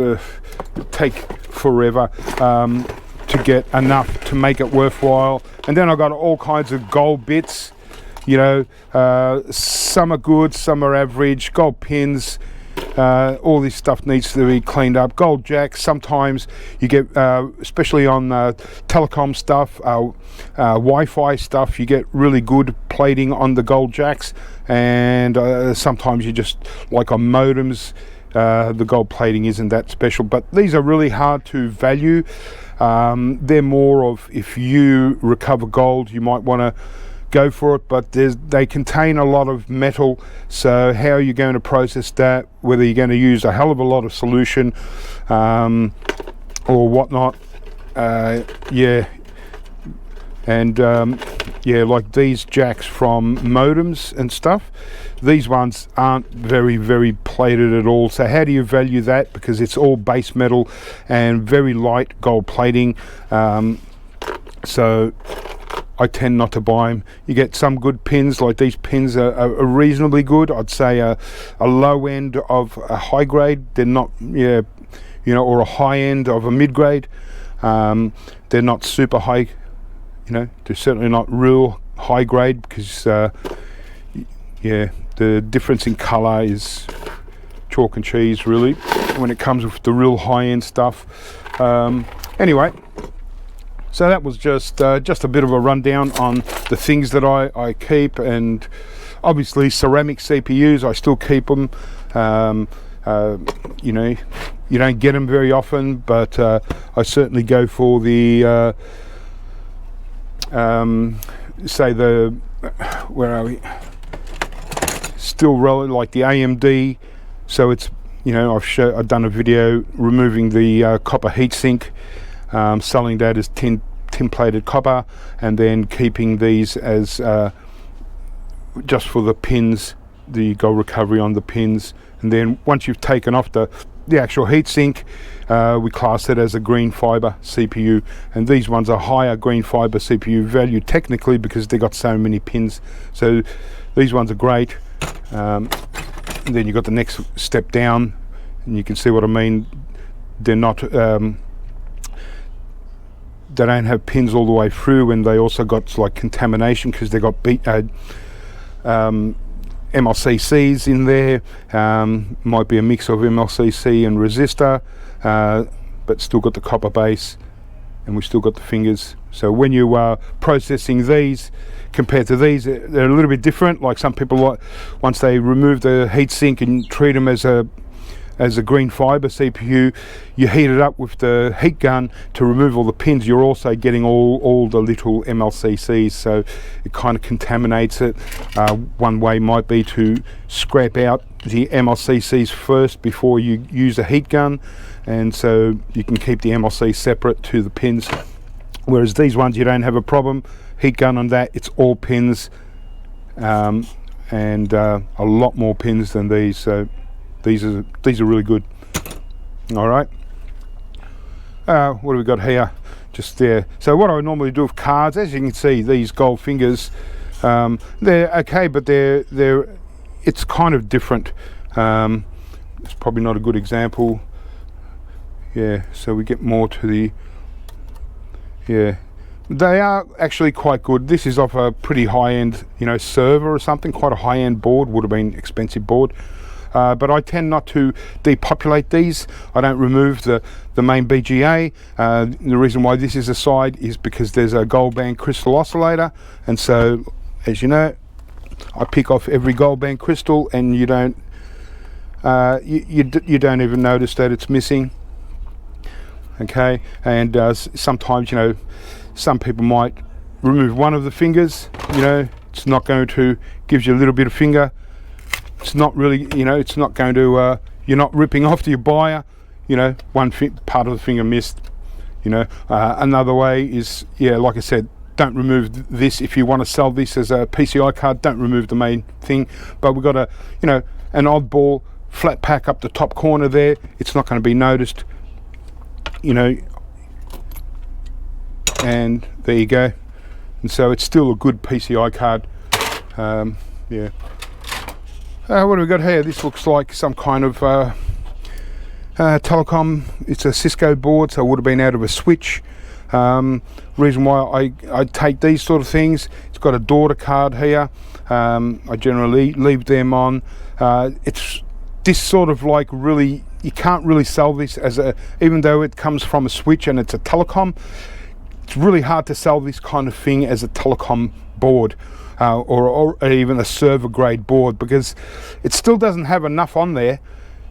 take forever to get enough to make it worthwhile. And then I got all kinds of gold bits. Some are good, some are average. Gold pins, all this stuff needs to be cleaned up. Gold jacks, sometimes you get, especially on telecom stuff, Wi-Fi stuff, you get really good plating on the gold jacks, and sometimes you just, like on modems, the gold plating isn't that special. But these are really hard to value. They're more of, if you recover gold, you might want to go for it, but they contain a lot of metal, so how are you going to process that, whether you're going to use a hell of a lot of solution or whatnot. Like these jacks from modems and stuff, these ones aren't very, very plated at all. So how do you value that? Because it's all base metal and very light gold plating. So I tend not to buy them. You get some good pins, like these pins are reasonably good. I'd say a low end of a high grade. They're not, yeah, you know, or a high end of a mid grade. They're not super high, you know, they're certainly not real high grade, because yeah, the difference in color is chalk and cheese really when it comes with the real high end stuff. Anyway, so that was just a bit of a rundown on the things that I keep. And obviously ceramic CPUs, I still keep them. You know, you don't get them very often, but I certainly go for the say the, where are we, still relative, like the AMD. So it's, you know, I've done a video removing the copper heatsink, selling that as tin plated copper, and then keeping these as just for the pins, the gold recovery on the pins. And then once you've taken off the actual heatsink, we class it as a green fiber CPU, and these ones are higher green fiber CPU value technically because they got so many pins. So these ones are great. And then you've got the next step down, and you can see what I mean. They're not they don't have pins all the way through, and they also got like contamination because they got MLCCs in there. Might be a mix of MLCC and resistor, but still got the copper base, and we still got the fingers. So when you are processing these compared to these, they're a little bit different. Like some people, like once they remove the heatsink and treat them as a green fiber CPU, you heat it up with the heat gun to remove all the pins. You're also getting all the little MLCCs, so it kind of contaminates it. One way might be to scrap out the MLCCs first before you use a heat gun, and so you can keep the MLC separate to the pins. Whereas these ones, you don't have a problem. Heat gun on that, it's all pins, and a lot more pins than these. So these are really good. All right. What do we got here? Just there. So what I normally do with cards, as you can see, these gold fingers, they're okay, but it's kind of different. It's probably not a good example. Yeah. So we get more to the. Yeah. They are actually quite good. This is off a pretty high-end, you know, server or something. Quite a high-end board. Would have been expensive board. But I tend not to depopulate these. I don't remove the main BGA. The reason why this is aside is because there's a gold band crystal oscillator, and so, as you know, I pick off every gold band crystal, and you don't you don't even notice that it's missing. Okay, and sometimes, you know, some people might remove one of the fingers. You know, it's not going to, gives you a little bit of finger. It's not really, you know, it's not going to, you're not ripping off to your buyer, you know, one part of the finger missed, you know. Another way is, yeah, like I said, don't remove this. If you want to sell this as a PCI card, don't remove the main thing. But we've got a, you know, an oddball flat pack up the top corner there. It's not going to be noticed, you know, and there you go. And so it's still a good PCI card. Yeah. What do we got here? This looks like some kind of Telecom. It's a Cisco board, so it would have been out of a switch. Reason why I take these sort of things, it's got a daughter card here. I generally leave them on. It's this sort of like really, you can't really sell this as a, even though it comes from a switch and it's a Telecom, it's really hard to sell this kind of thing as a Telecom board. Or even a server grade board, because it still doesn't have enough on there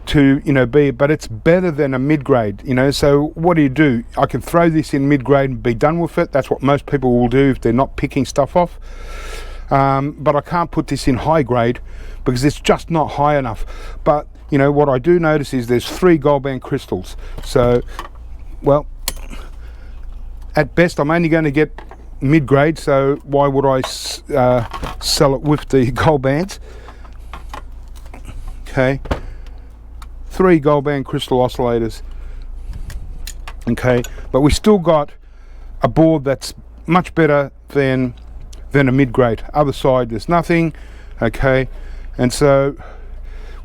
to, you know, be, but it's better than a mid grade, you know. So what do? I can throw this in mid grade and be done with it. That's what most people will do if they're not picking stuff off. But I can't put this in high grade because it's just not high enough. But, you know, what I do notice is there's 3 gold band crystals. So, well, at best I'm only going to get mid-grade, so why would I sell it with the gold bands? Okay, 3 gold band crystal oscillators. Okay, but we still got a board that's much better than a mid-grade. Other side there's nothing. Okay, and so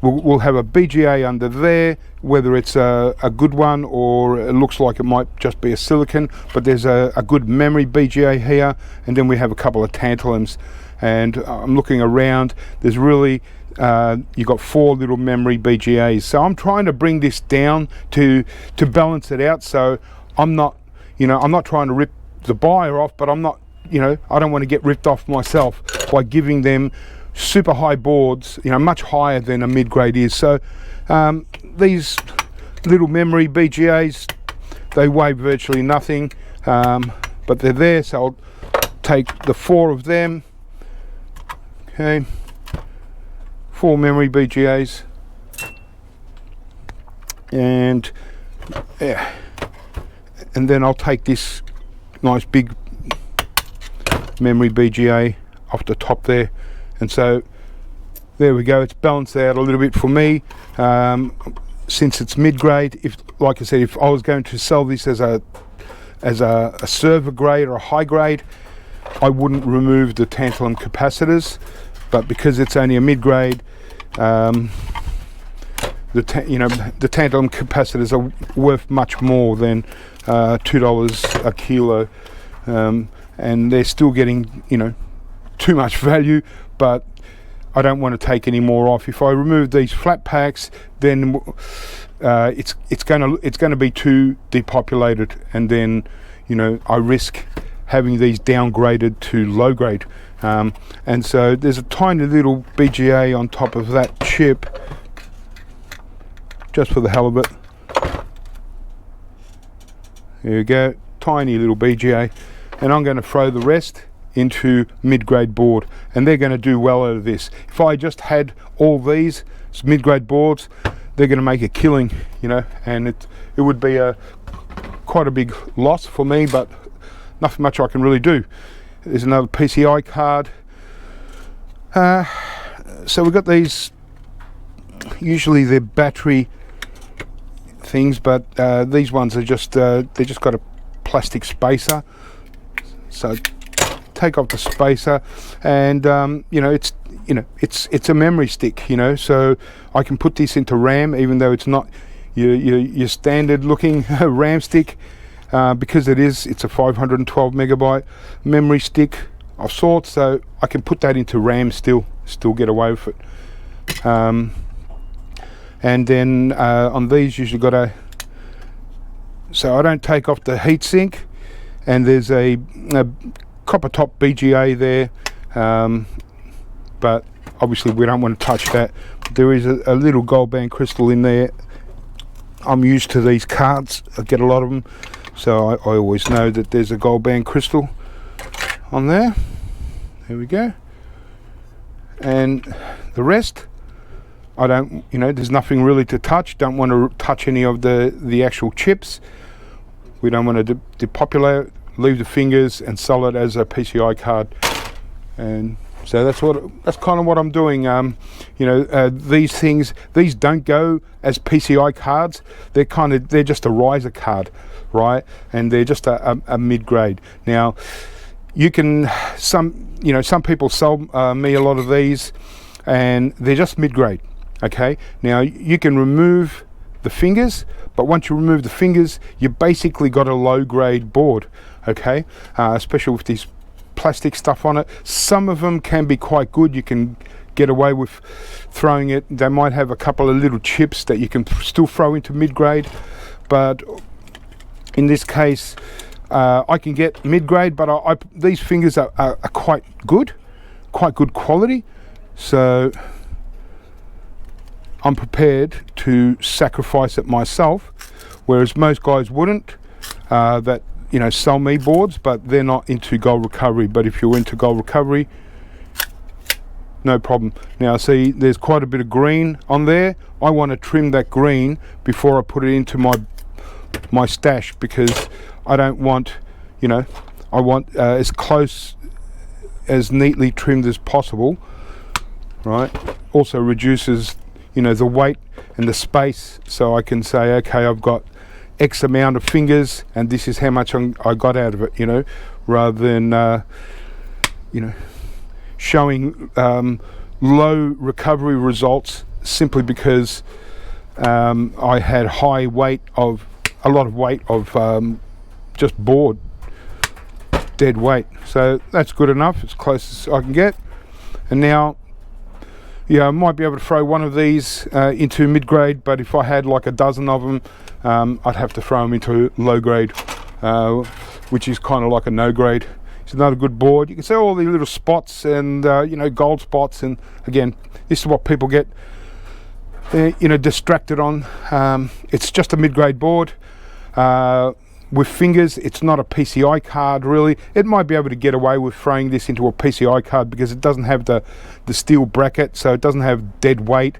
we'll have a BGA under there, whether it's a good one or it looks like it might just be a silicon, but there's a good memory BGA here, and then we have a couple of tantalums. And I'm looking around, there's really you've got 4 little memory BGAs. So I'm trying to bring this down to balance it out. So I'm not, I'm not trying to rip the buyer off, but I'm not, I don't want to get ripped off myself by giving them super high boards, much higher than a mid-grade is. So these little memory BGAs, they weigh virtually nothing, but they're there. So I'll take the 4 of them. Okay, 4 memory BGAs, and then I'll take this nice big memory BGA off the top there, and so there we go. It's balanced out a little bit for me, since it's mid-grade. If, like I said, if I was going to sell this as a server grade or a high grade, I wouldn't remove the tantalum capacitors, but because it's only a mid-grade, the tantalum capacitors are worth much more than $2 a kilo, and they're still getting too much value, but I don't want to take any more off. If I remove these flat packs, then it's going to be too depopulated, and then I risk having these downgraded to low grade, and so there's a tiny little BGA on top of that chip, just for the hell of it. There you go, tiny little BGA, and I'm going to throw the rest into mid-grade board, and they're going to do well out of this. If I just had all these mid-grade boards, they're going to make a killing, and it would be quite a big loss for me, but nothing much I can really do. There's another PCI card. So we've got these, usually they're battery things, but these ones are just they just got a plastic spacer. So take off the spacer, and it's a memory stick, so I can put this into RAM, even though it's not your standard looking RAM stick, because it's a 512 megabyte memory stick of sorts, so I can put that into RAM, still get away with it. And then on these, usually got so I don't take off the heatsink, and there's a copper top BGA there, but obviously we don't want to touch that. There is a little gold band crystal in there. I'm used to these cards, I get a lot of them, so I always know that there's a gold band crystal on there. There we go. And the rest, I don't, there's nothing really to touch. Don't want to touch any of the actual chips. We don't want to depopulate it, leave the fingers and sell it as a PCI card. And so that's kind of what I'm doing. These don't go as PCI cards. They're just a riser card, right? And they're just a mid-grade. Now, some people sell me a lot of these, and they're just mid-grade. Okay. Now you can remove the fingers, but once you remove the fingers, you basically got a low-grade board. Okay, especially with these plastic stuff on it. Some of them can be quite good. You can get away with throwing it. They might have a couple of little chips that you can still throw into mid-grade, but in this case, I can get mid-grade, but these fingers are quite good quality. So I'm prepared to sacrifice it myself, whereas most guys wouldn't. That sell me boards, but they're not into gold recovery. But if you're into gold recovery, no problem. Now see, there's quite a bit of green on there. I want to trim that green before I put it into my stash, because I don't want, I want as close, as neatly trimmed as possible, right? Also reduces the weight and the space, so I can say, okay, I've got X amount of fingers, and this is how much I got out of it, rather than you know, showing low recovery results simply because I had a lot of weight of just board, dead weight. So that's good enough, as close as I can get. And now, yeah, I might be able to throw one of these into mid-grade, but if I had like a dozen of them, I'd have to throw them into low grade, which is kind of like a no grade. It's not a good board. You can see all the little spots and you know, gold spots, and again, this is what people get you know, distracted on. It's just a mid-grade board with fingers. It's not a PCI card really. It might be able to get away with throwing this into a PCI card because it doesn't have the steel bracket, so it doesn't have dead weight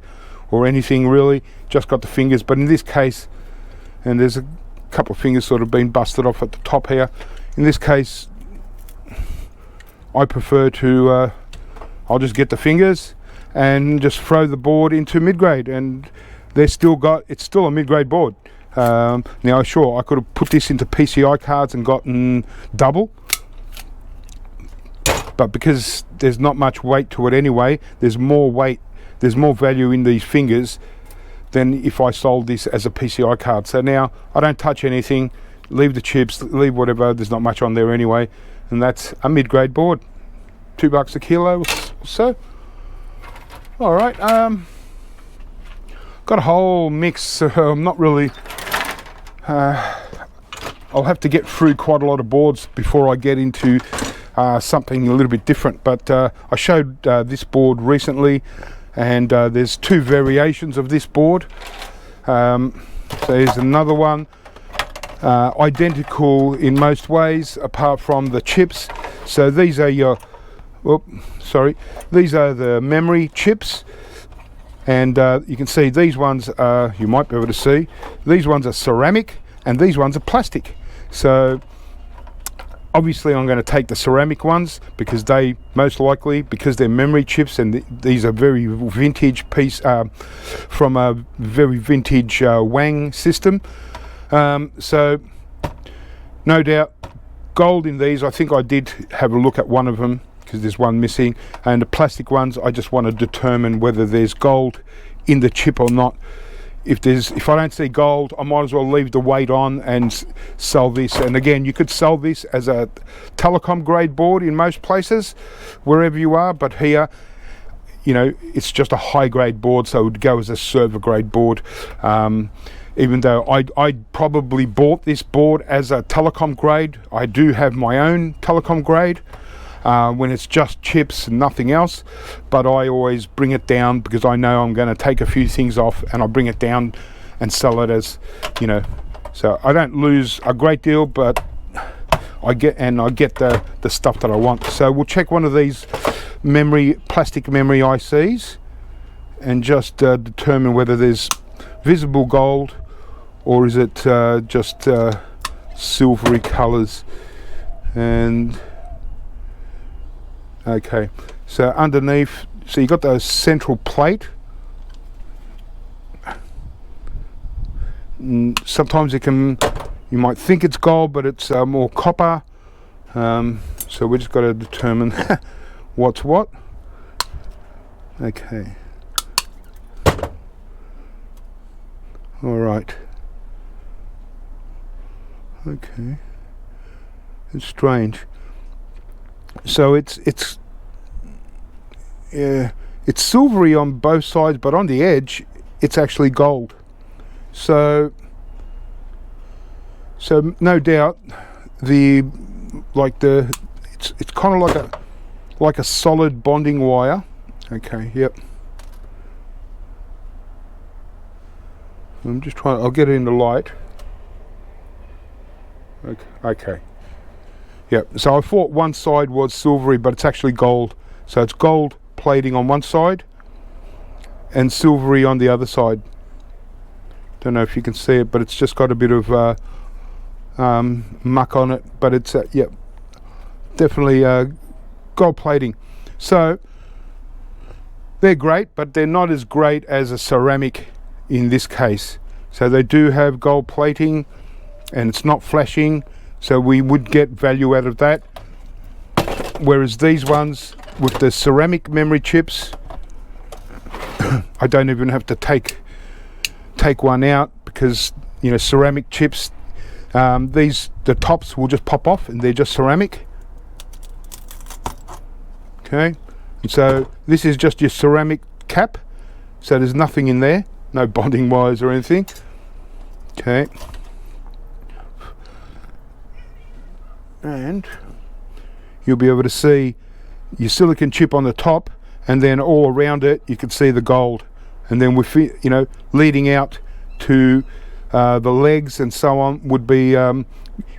or anything really, just got the fingers. But in this case, and there's a couple of fingers sort of been busted off at the top here, in this case I prefer to I'll just get the fingers and just throw the board into mid-grade, and it's still a mid-grade board. Now sure, I could have put this into PCI cards and gotten double, but because there's not much weight to it anyway, there's more value in these fingers than if I sold this as a PCI card. So now I don't touch anything, leave the chips, leave whatever, there's not much on there anyway, and that's a mid-grade board. $2 a kilo or so. All right, got a whole mix, so I'm not really I'll have to get through quite a lot of boards before I get into something a little bit different. But I showed this board recently, and there's two variations of this board. So here's another one, identical in most ways apart from the chips. So these are your these are the memory chips, and you can see these ones are, you might be able to see, these ones are ceramic and these ones are plastic. So obviously I'm going to take the ceramic ones because they most likely, because they're memory chips, and these are very vintage piece from a very vintage Wang system. So no doubt gold in these. I think I did have a look at one of them because there's one missing, and the plastic ones I just want to determine whether there's gold in the chip or not. If I don't see gold, I might as well leave the weight on and sell this. And again, you could sell this as a Telecom grade board in most places wherever you are, but here, you know, it's just a high grade board, so it would go as a server grade board. Even though I probably bought this board as a Telecom grade, I do have my own Telecom grade when it's just chips and nothing else, but I always bring it down because I know I'm going to take a few things off, and I bring it down and sell it as, you know, so I don't lose a great deal, but I get the stuff that I want. So we'll check one of these plastic memory ICs and just determine whether there's visible gold or is it just silvery colors. And okay, so underneath, so you got the central plate. Sometimes you might think it's gold, but it's more copper. So we just got to determine what's what. Okay. All right. Okay. It's strange. So it's silvery on both sides, but on the edge it's actually gold. So no doubt it's kind of like a solid bonding wire. Okay, yep. I'm just trying, I'll get it in the light. Okay. Yep, so I thought one side was silvery, but it's actually gold. So it's gold plating on one side and silvery on the other side. Don't know if you can see it, but it's just got a bit of muck on it, but it's yep, definitely gold plating. So they're great, but they're not as great as a ceramic in this case. So they do have gold plating and it's not flashing, so we would get value out of that. Whereas these ones with the ceramic memory chips, I don't even have to take one out, because you know, ceramic chips, the tops will just pop off and they're just ceramic. Okay, and so this is just your ceramic cap, so there's nothing in there, no bonding wires or anything. Okay, and you'll be able to see your silicon chip on the top, and then all around it you can see the gold, and then with, you know, leading out to the legs and so on would be you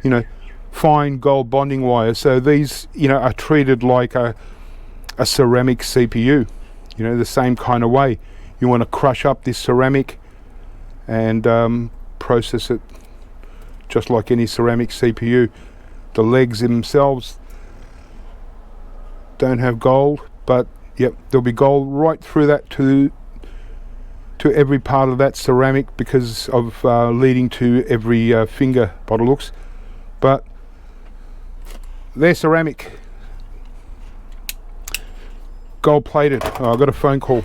know, fine gold bonding wires. So these, you know, are treated like a ceramic CPU, you know, the same kind of way. You want to crush up this ceramic and process it just like any ceramic CPU. The legs themselves don't have gold, but yep, there'll be gold right through that to every part of that ceramic, because of leading to every finger by the looks. But they're ceramic, gold plated. Oh, I got a phone call.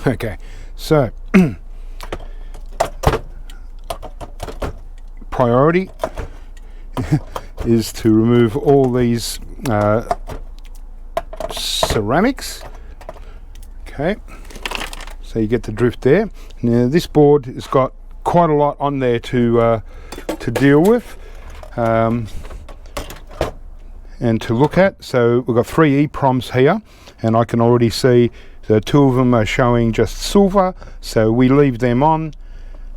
Okay, so priority is to remove all these ceramics. Okay, so you get the drift there. Now this board has got quite a lot on there to deal with and to look at. So we've got 3 EPROMs here, and I can already see the 2 of them are showing just silver, so we leave them on,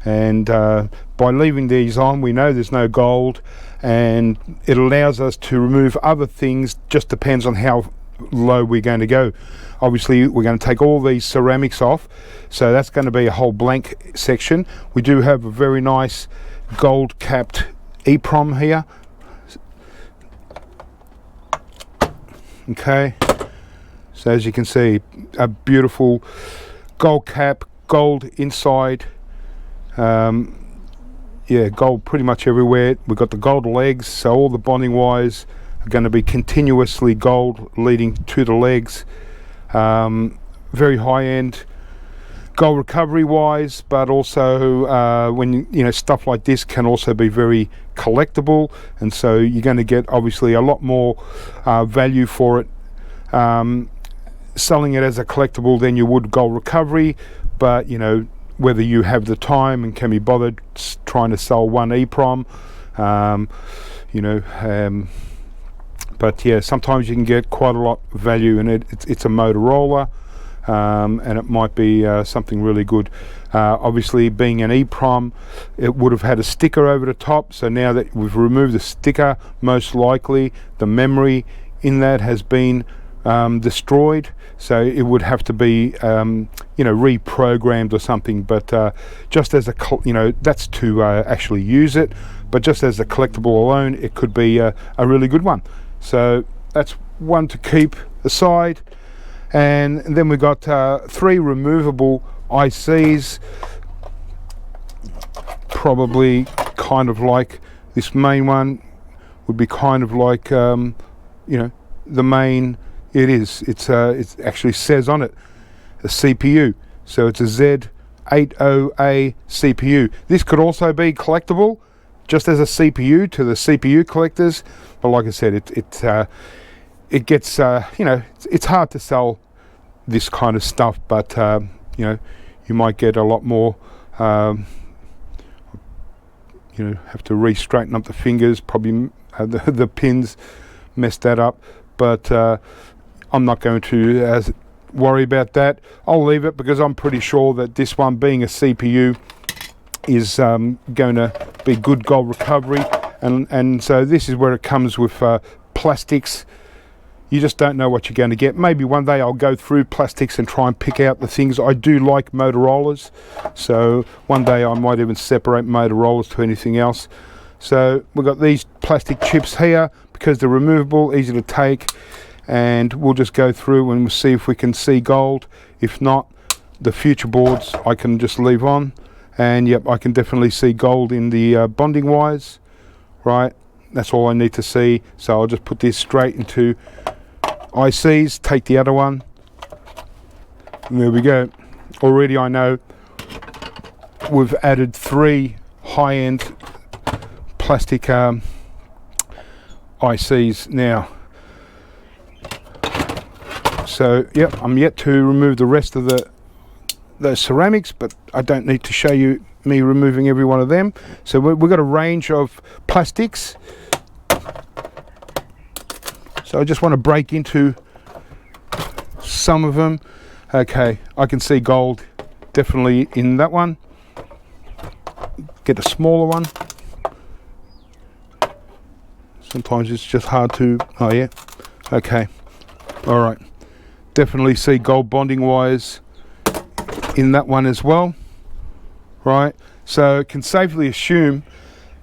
and by leaving these on we know there's no gold, and it allows us to remove other things. Just depends on how low we're going to go. Obviously we're going to take all these ceramics off, so that's going to be a whole blank section. We do have a very nice gold capped EPROM here. Okay, so as you can see, a beautiful gold cap, gold inside, yeah, gold pretty much everywhere. We've got the gold legs, so all the bonding wires are going to be continuously gold leading to the legs. Very high end gold recovery wise, but also when you know, stuff like this can also be very collectible, and so you're going to get obviously a lot more value for it selling it as a collectible than you would gold recovery. But you know, whether you have the time and can be bothered trying to sell one EPROM, you know, but yeah, sometimes you can get quite a lot of value in it. It's a Motorola, and it might be something really good. Obviously being an EPROM, it would have had a sticker over the top, so now that we've removed the sticker, most likely the memory in that has been destroyed, so it would have to be you know, reprogrammed or something. But just as a, you know, that's to actually use it, but just as a collectible alone, it could be a really good one. So that's one to keep aside. And then we got 3 removable ICs, probably kind of like this main one would be kind of like you know, the main. It actually says on it a CPU, so it's a Z80A CPU. This could also be collectible just as a CPU to the CPU collectors, but like I said, it gets you know, it's hard to sell this kind of stuff, but you know, you might get a lot more. You know, have to re-straighten up the fingers, probably the pins messed that up, but I'm not going to worry about that. I'll leave it, because I'm pretty sure that this one, being a CPU, is going to be good gold recovery, and so this is where it comes with plastics. You just don't know what you're going to get. Maybe one day I'll go through plastics and try and pick out the things. I do like Motorola's, so one day I might even separate Motorola's to anything else. So we've got these plastic chips here, because they're removable, easy to take, and we'll just go through and we'll see if we can see gold. If not, the future boards I can just leave on, and yep, I can definitely see gold in the bonding wires right? That's all I need to see. So I'll just put this straight into ICs, take the other one, and there we go. Already I know we've added 3 high-end plastic ICs now. So yep, I'm yet to remove the rest of those ceramics, but I don't need to show you me removing every one of them. So we've got a range of plastics. So I just want to break into some of them. Okay, I can see gold definitely in that one. Get a smaller one. Sometimes it's just hard to, oh yeah, okay, all right. Definitely see gold bonding wires in that one as well, right? So can safely assume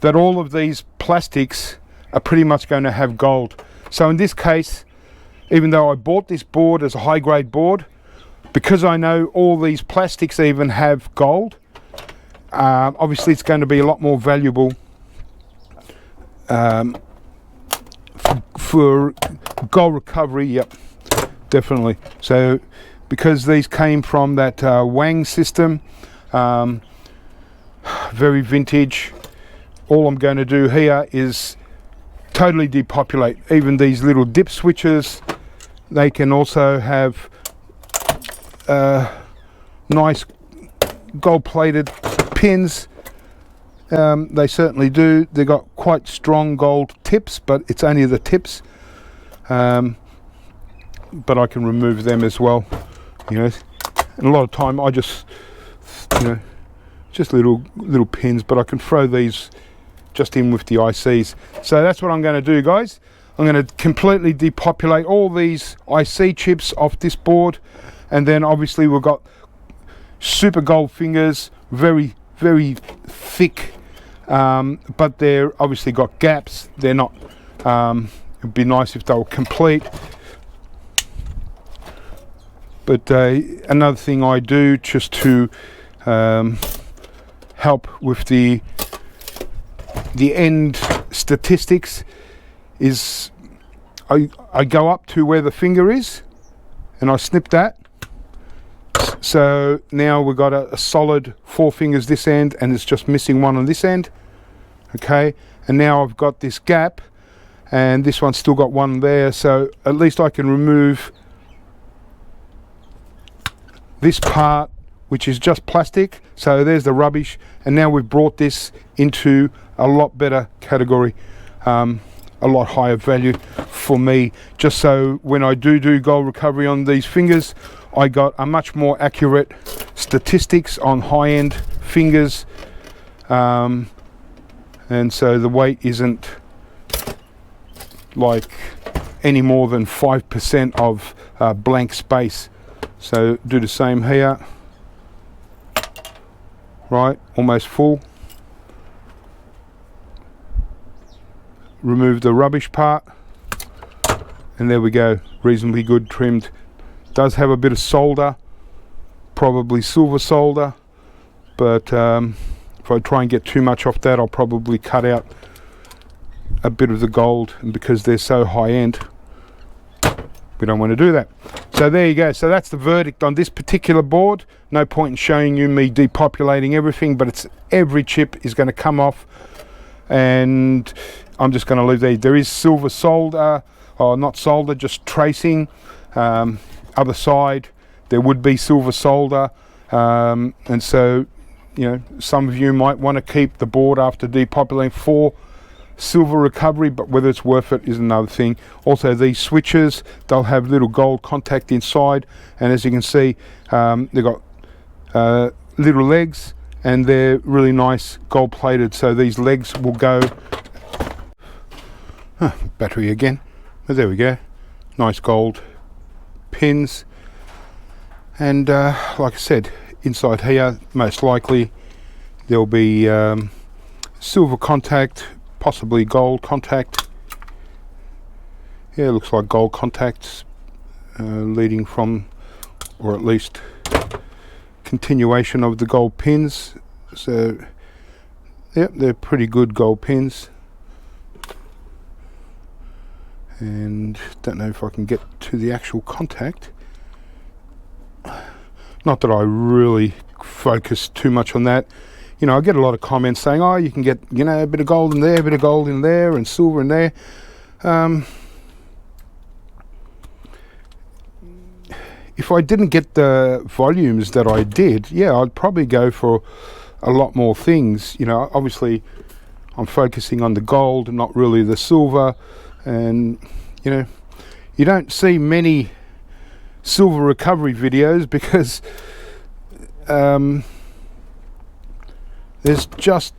that all of these plastics are pretty much going to have gold. So in this case, even though I bought this board as a high grade board, because I know all these plastics even have gold, obviously it's going to be a lot more valuable for gold recovery. Yep, definitely. So because these came from that Wang system, very vintage, all I'm going to do here is totally depopulate. Even these little dip switches, they can also have nice gold plated pins. They certainly do. They've got quite strong gold tips, but it's only the tips. But I can remove them as well, you know. And a lot of time I just, you know, just little pins, but I can throw these just in with the ICs. So that's what I'm going to do, guys. I'm going to completely depopulate all these IC chips off this board, and then obviously we've got super gold fingers, very thick, but they're obviously got gaps. They're not, it'd be nice if they were complete. But another thing I do just to help with the end statistics is I go up to where the finger is and I snip that. So now we've got a solid 4 fingers this end, and it's just missing one on this end. Okay, and now I've got this gap, and this one's still got one there, so at least I can remove this part, which is just plastic. So there's the rubbish, and now we've brought this into a lot better category, a lot higher value for me, just so when I do gold recovery on these fingers, I got a much more accurate statistics on high-end fingers, and so the weight isn't like any more than 5% of blank space. So do the same here, right, almost full. Remove the rubbish part, and there we go, reasonably good trimmed. Does have a bit of solder, probably silver solder, but if I try and get too much off that, I'll probably cut out a bit of the gold, and because they're so high end, we don't want to do that. So there you go. So that's the verdict on this particular board. No point in showing you me depopulating everything, but it's every chip is going to come off, and I'm just going to leave there. There is silver solder, or not solder, just tracing. Other side there would be silver solder, and so, you know, some of you might want to keep the board after depopulating for silver recovery, but whether it's worth it is another thing. Also, these switches, they'll have little gold contact inside, and as you can see, they've got little legs, and they're really nice gold plated. So these legs will go, battery again, but there we go, nice gold pins. And like I said, inside here most likely there'll be silver contact, possibly gold contact. Yeah, it looks like gold contacts leading from, or at least continuation of the gold pins. So yep, they're pretty good gold pins. and don't know if I can get to the actual contact. Not that I really focus too much on that. You know, I get a lot of comments saying, oh, you can get, you know, a bit of gold in there, a bit of gold in there, and silver in there. If I didn't get the volumes that I did, yeah, I'd probably go for a lot more things. You know, obviously I'm focusing on the gold and not really the silver. And, you know, you don't see many silver recovery videos because there's just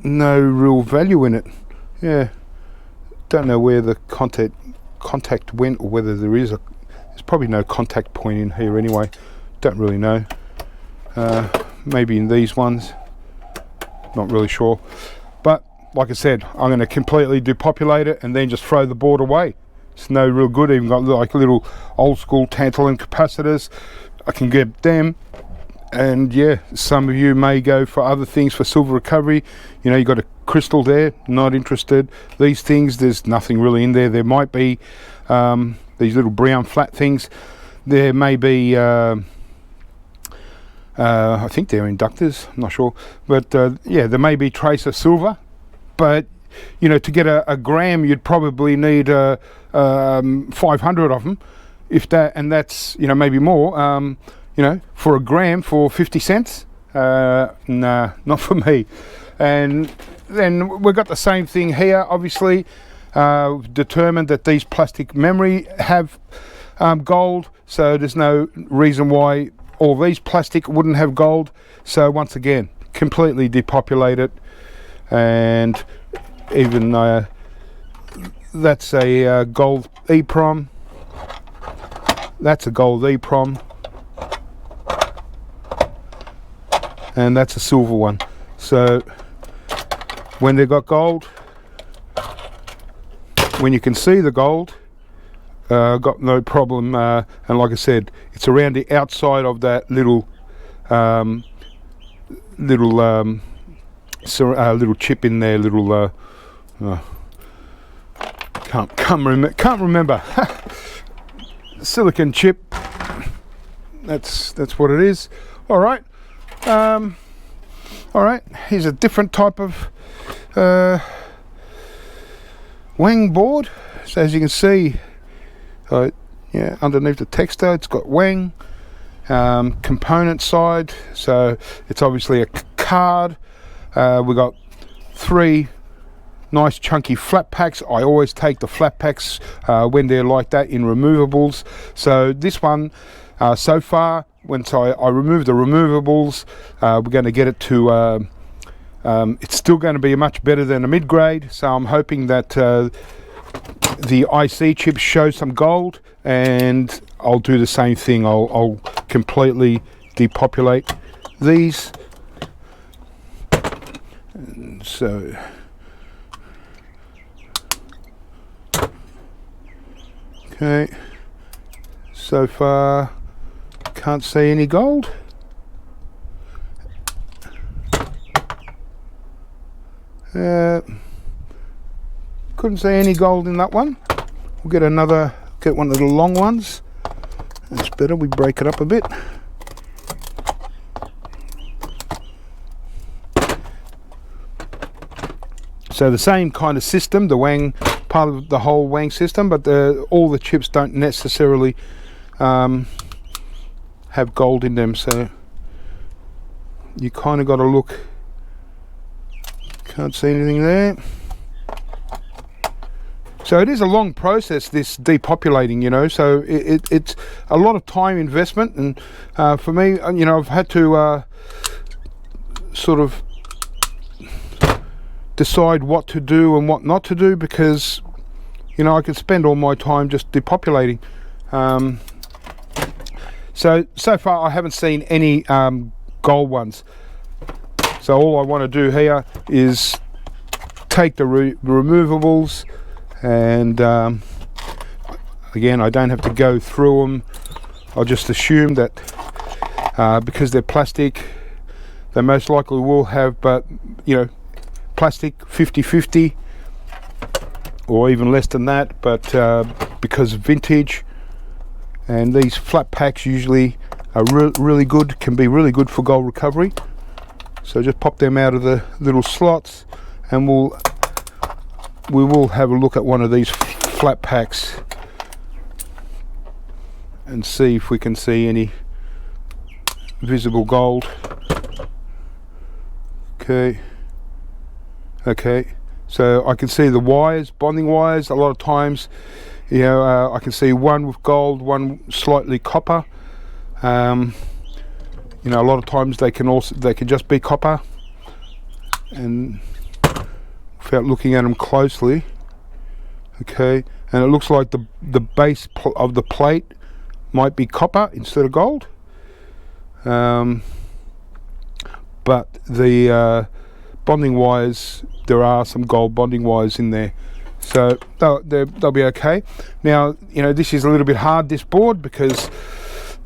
no real value in it. Yeah, don't know where the contact went, or whether there's probably no contact point in here anyway. Don't really know. Maybe in these ones, not really sure. But like I said, I'm going to completely depopulate it and then just throw the board away. It's no real good. Even got like little old school tantalum capacitors. I can get them. And yeah, some of you may go for other things for silver recovery. You know, you got a crystal there, not interested. These things, there's nothing really in there. There might be these little brown flat things. There may be I think they're inductors, I'm not sure, but yeah, there may be trace of silver. But you know, to get a gram, you'd probably need 500 of them, if that, and that's, you know, maybe more. You know, for a gram for 50 cents, nah, not for me. And then we've got the same thing here. Obviously, determined that these plastic memory have gold, so there's no reason why all these plastic wouldn't have gold. So once again, completely depopulate it. And even that's a gold EPROM. That's a gold EPROM. And that's a silver one. So when they've got gold, when you can see the gold, got no problem. And like I said, it's around the outside of that little little chip in there. Little can't remember. Silicon chip. That's what it is. All right. All right, here's a different type of Wang board. So as you can see, yeah, underneath the texture, it's got Wang component side. So it's obviously a card. We got 3 nice chunky flat packs. I always take the flat packs when they're like that in removables. So this one, so far, once I remove the removables, we're going to get it to, it's still going to be much better than a mid-grade. So I'm hoping that the IC chips show some gold, and I'll do the same thing. I'll completely depopulate these. And so okay, so far can't see any gold. Couldn't see any gold in that one. We'll get one of the long ones. That's better, we break it up a bit. So the same kind of system, the Wang, part of the whole Wang system, but all the chips don't necessarily have gold in them, so you kind of got to look. Can't see anything there. So it is a long process, this depopulating, you know, so it's a lot of time investment, and for me, you know, I've had to sort of decide what to do and what not to do, because, you know, I could spend all my time just depopulating. So far I haven't seen any gold ones. So all I want to do here is take the removables, and again, I don't have to go through them. I'll just assume that because they're plastic, they most likely will have, but you know, plastic 50-50. or even less than that, but because of vintage, and these flat packs usually are really good, can be really good for gold recovery. So just pop them out of the little slots, and we will have a look at one of these flat packs and see if we can see any visible gold. Okay, so I can see the wires, bonding wires. A lot of times, you know, I can see one with gold, one slightly copper. You know, a lot of times they can just be copper, and without looking at them closely. Okay, and it looks like the base of the plate might be copper instead of gold, but the bonding wires, there are some gold bonding wires in there, so they'll be okay. Now, you know, this is a little bit hard, this board, because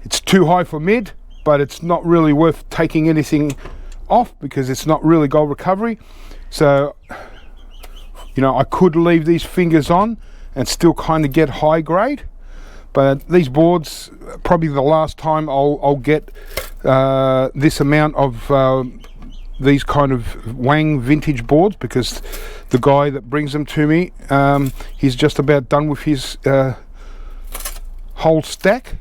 it's too high for mid, but it's not really worth taking anything off because it's not really gold recovery. So, you know, I could leave these fingers on and still kind of get high grade, but these boards, probably the last time I'll get this amount of these kind of Wang vintage boards, because the guy that brings them to me, he's just about done with his whole stack.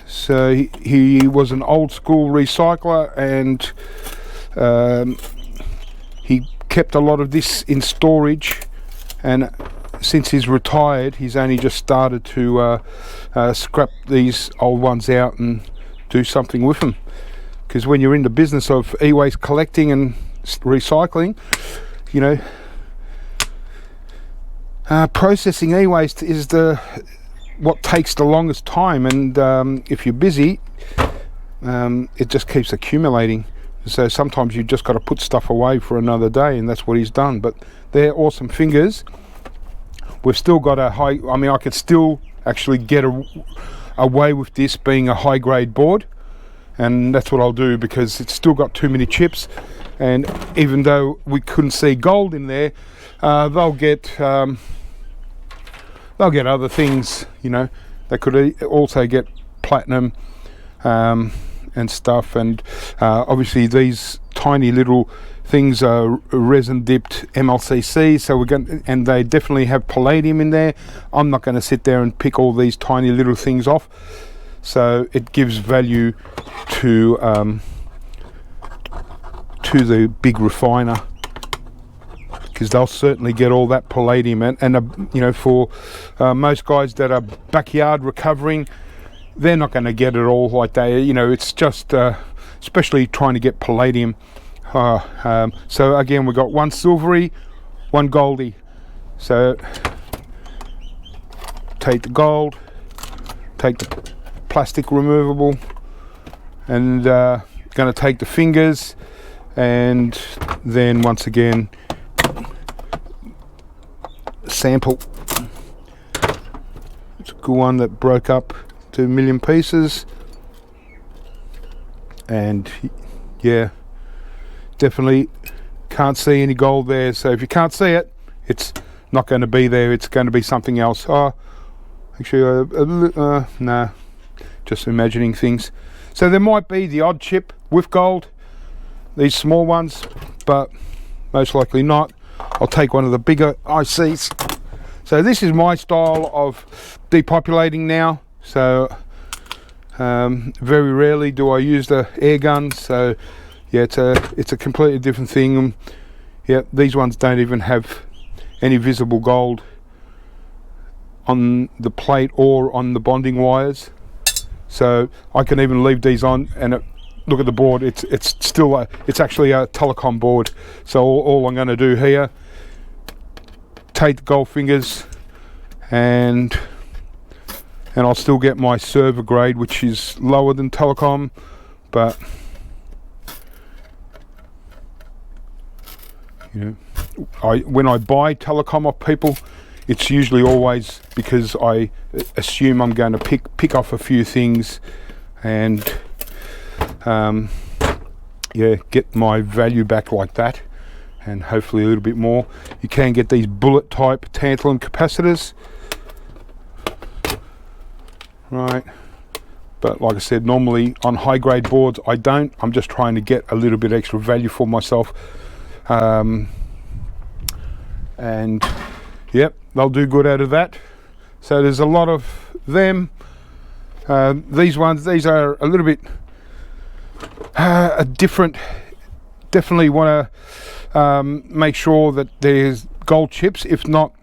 So he was an old school recycler, and he kept a lot of this in storage, and since he's retired, he's only just started to scrap these old ones out and do something with them. Because when you're in the business of e-waste collecting and recycling, you know, processing e-waste is what takes the longest time, and if you're busy, it just keeps accumulating. So sometimes you've just got to put stuff away for another day, and that's what he's done. But they're awesome fingers. We've still got a high, I mean, I could still actually get away with this being a high grade board, and that's what I'll do, because it's still got too many chips, and even though we couldn't see gold in there, they'll get other things, you know. They could also get platinum and stuff, and obviously these tiny little things are resin dipped MLCC, so and they definitely have palladium in there. I'm not going to sit there and pick all these tiny little things off, so it gives value to the big refiner, because they'll certainly get all that palladium, and you know, for most guys that are backyard recovering, they're not going to get it all like that. You know, it's just especially trying to get palladium. So again, we've got one silvery, one goldy. So take the gold, take the plastic removable, and going to take the fingers, and then once again sample. It's a good one that broke up to a million pieces, and yeah, definitely can't see any gold there. So if you can't see it, it's not going to be there, it's going to be something else. Oh, actually nah, just imagining things. So there might be the odd chip with gold, these small ones, but most likely not. I'll take one of the bigger ICs. So this is my style of depopulating now. So very rarely do I use the air gun. So yeah, it's a completely different thing. Yeah, these ones don't even have any visible gold on the plate or on the bonding wires. So I can even leave these on, and look at the board. It's still it's actually a Telecom board. So all I'm going to do here, take the gold fingers, and I'll still get my server grade, which is lower than Telecom, but you know, when I buy Telecom off people, it's usually always because I assume I'm going to pick off a few things, and yeah, get my value back like that. and hopefully a little bit more. You can get these bullet type tantalum capacitors, right? But like I said, normally on high grade boards I don't. I'm just trying to get a little bit extra value for myself, and yep, they'll do good out of that. So there's a lot of them. These are a little bit different. Definitely want to make sure that there's gold chips. If not,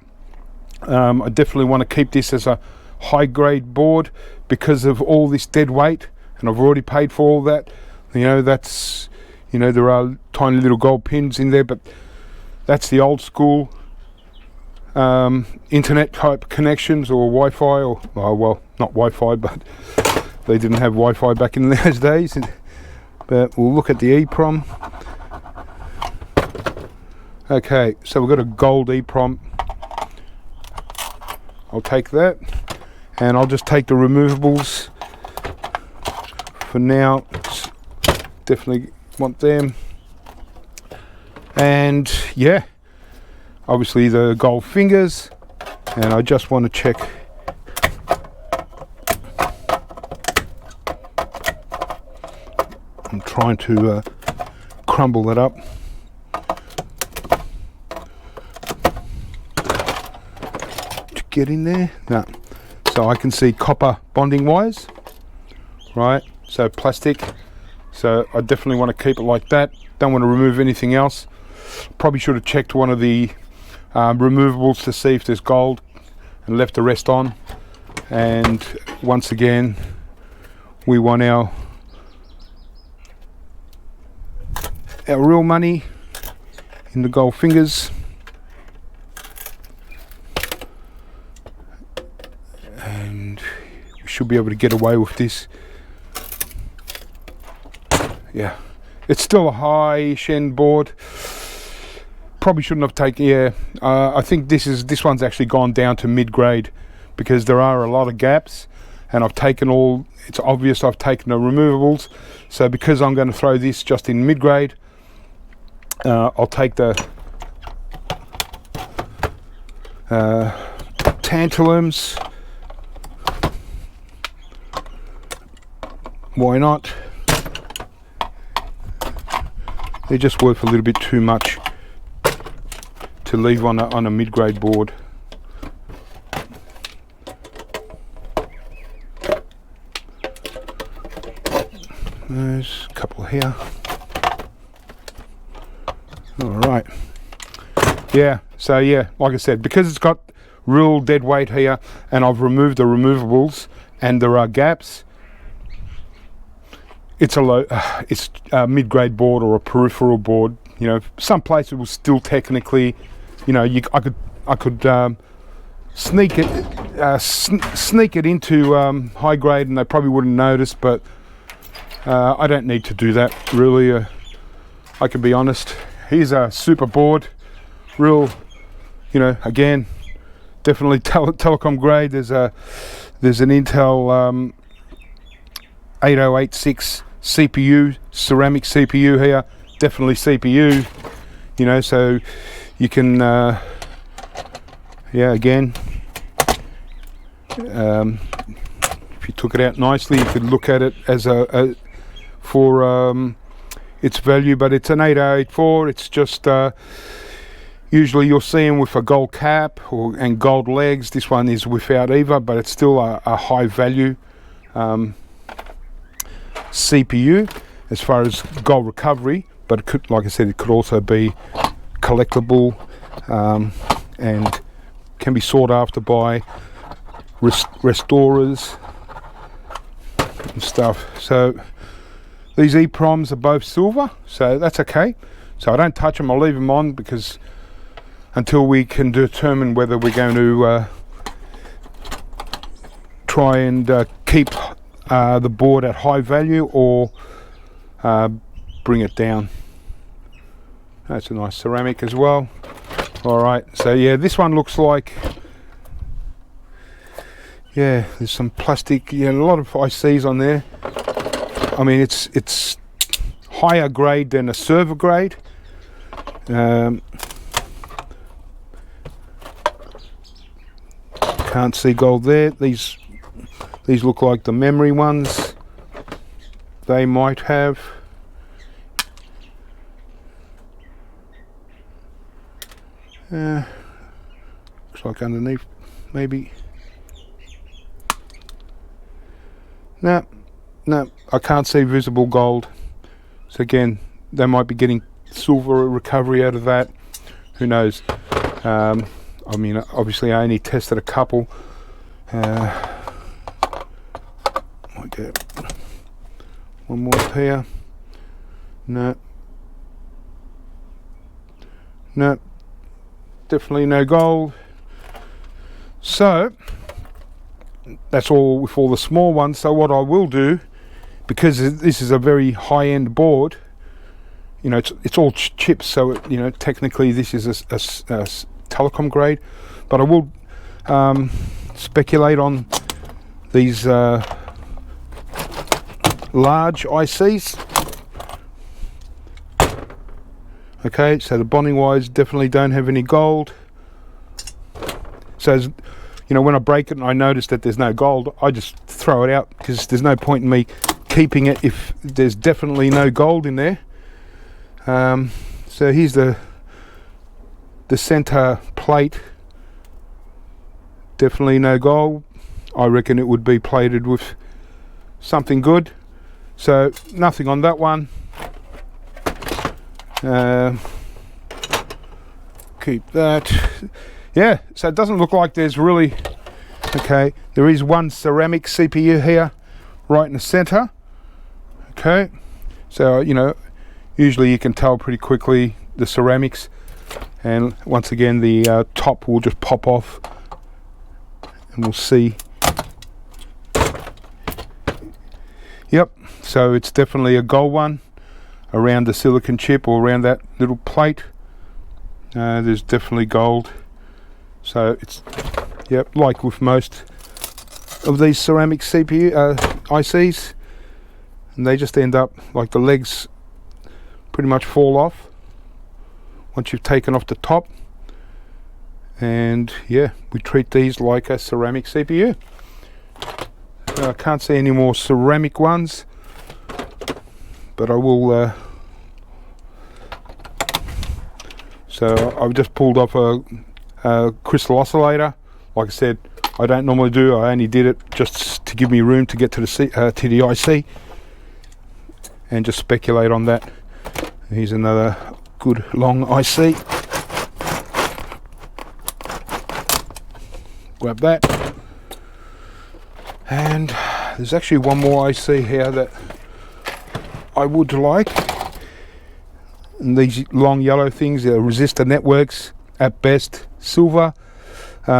I definitely want to keep this as a high grade board because of all this dead weight, and I've already paid for all that. You know, that's, you know, there are tiny little gold pins in there, but that's the old school internet type connections, or Wi-Fi, or well, not Wi-Fi, but they didn't have Wi-Fi back in those days. But we'll look at the EPROM. Okay, so we've got a gold EPROM. I'll take that, and I'll just take the removables for now. Definitely want them. And yeah, obviously the gold fingers, and I just want to check I'm trying to crumble that up. To get in there, no. So I can see copper bonding wires, right? So plastic. So I definitely want to keep it like that. Don't want to remove anything else. Probably should have checked one of the removables to see if there's gold and left the rest on. And once again, we want our real money in the gold fingers. And we should be able to get away with this. Yeah, it's still a high-ish end board. Probably shouldn't have taken, yeah, I think this one's actually gone down to mid-grade because there are a lot of gaps, and I've taken all, it's obvious I've taken the removables. So because I'm going to throw this just in mid-grade, I'll take the tantalums. Why not? They're just worth a little bit too much to leave on a mid-grade board. There's a couple here. All right. Yeah, so yeah, like I said, because it's got real dead weight here, and I've removed the removables, and there are gaps, it's a mid-grade board or a peripheral board. You know, some places will still technically, you know, I could sneak it into high grade, and they probably wouldn't notice. But I don't need to do that really. I can be honest. Here's a super board, real, you know, again, definitely Telecom grade. There's an Intel 8086 CPU, ceramic CPU here, definitely CPU, you know, so you can, yeah, again, if you took it out nicely, you could look at it as for its value, but it's an 8084. It's just usually you'll see them with a gold cap and gold legs. This one is without either, but it's still a high value CPU as far as gold recovery. But it could, like I said, it could also be collectible and can be sought after by restorers and stuff. So these EPROMs are both silver, so that's okay. So I don't touch them, I'll leave them on because until we can determine whether we're going to try and keep the board at high value or bring it down. That's a nice ceramic as well. Alright, so yeah, this one looks like, yeah, there's some plastic, yeah, a lot of ICs on there. I mean, it's higher grade than a server grade, Can't see gold there. These look like the memory ones. They might have. Looks like underneath, maybe. No, I can't see visible gold. So again, they might be getting silver recovery out of that. Who knows? I mean, obviously I only tested a couple. Might get one more here. No, definitely no gold. So that's all with all the small ones. So what I will do, because this is a very high-end board, you know, it's all chips, so you know, technically this is a Telecom grade, but I will speculate on these large ICs. Okay, so the bonding wires definitely don't have any gold. So, you know, when I break it and I notice that there's no gold, I just throw it out, because there's no point in me keeping it if there's definitely no gold in there. So here's the center plate. Definitely no gold. I reckon it would be plated with something good. So nothing on that one. Keep that. Yeah, so it doesn't look like there's really, okay, there is one ceramic CPU here right in the center. Okay, so you know, usually you can tell pretty quickly the ceramics, and once again the top will just pop off and we'll see. Yep, so it's definitely a gold one around the silicon chip, or around that little plate. There's definitely gold. So it's, yep, like with most of these ceramic CPU ICs, and they just end up like the legs pretty much fall off once you've taken off the top. And yeah, we treat these like a ceramic CPU. I can't see any more ceramic ones, but I will. So I've just pulled off a crystal oscillator. Like I said, I don't normally do. I only did it just to give me room to get to the IC, and just speculate on that. Here's another good long IC. Grab that. And there's actually one more IC here that I would like. And these long yellow things are resistor networks, at best silver.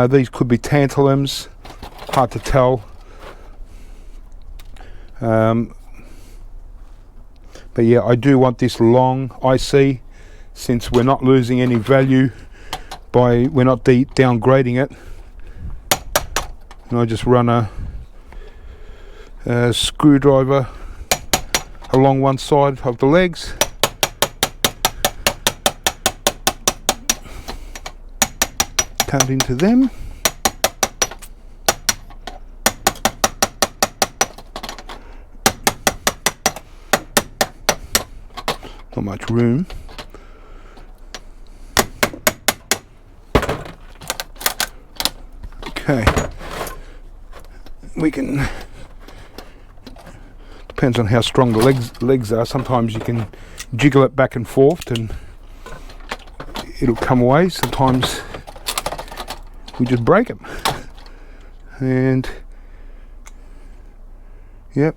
These could be tantalums, hard to tell. But yeah, I do want this long IC, since we're not losing any value by, we're not downgrading it. And I just run a screwdriver along one side of the legs. Cut into them. Not much room. Okay. We can, depends on how strong the legs are. Sometimes you can jiggle it back and forth and it'll come away. Sometimes we just break them. And yep,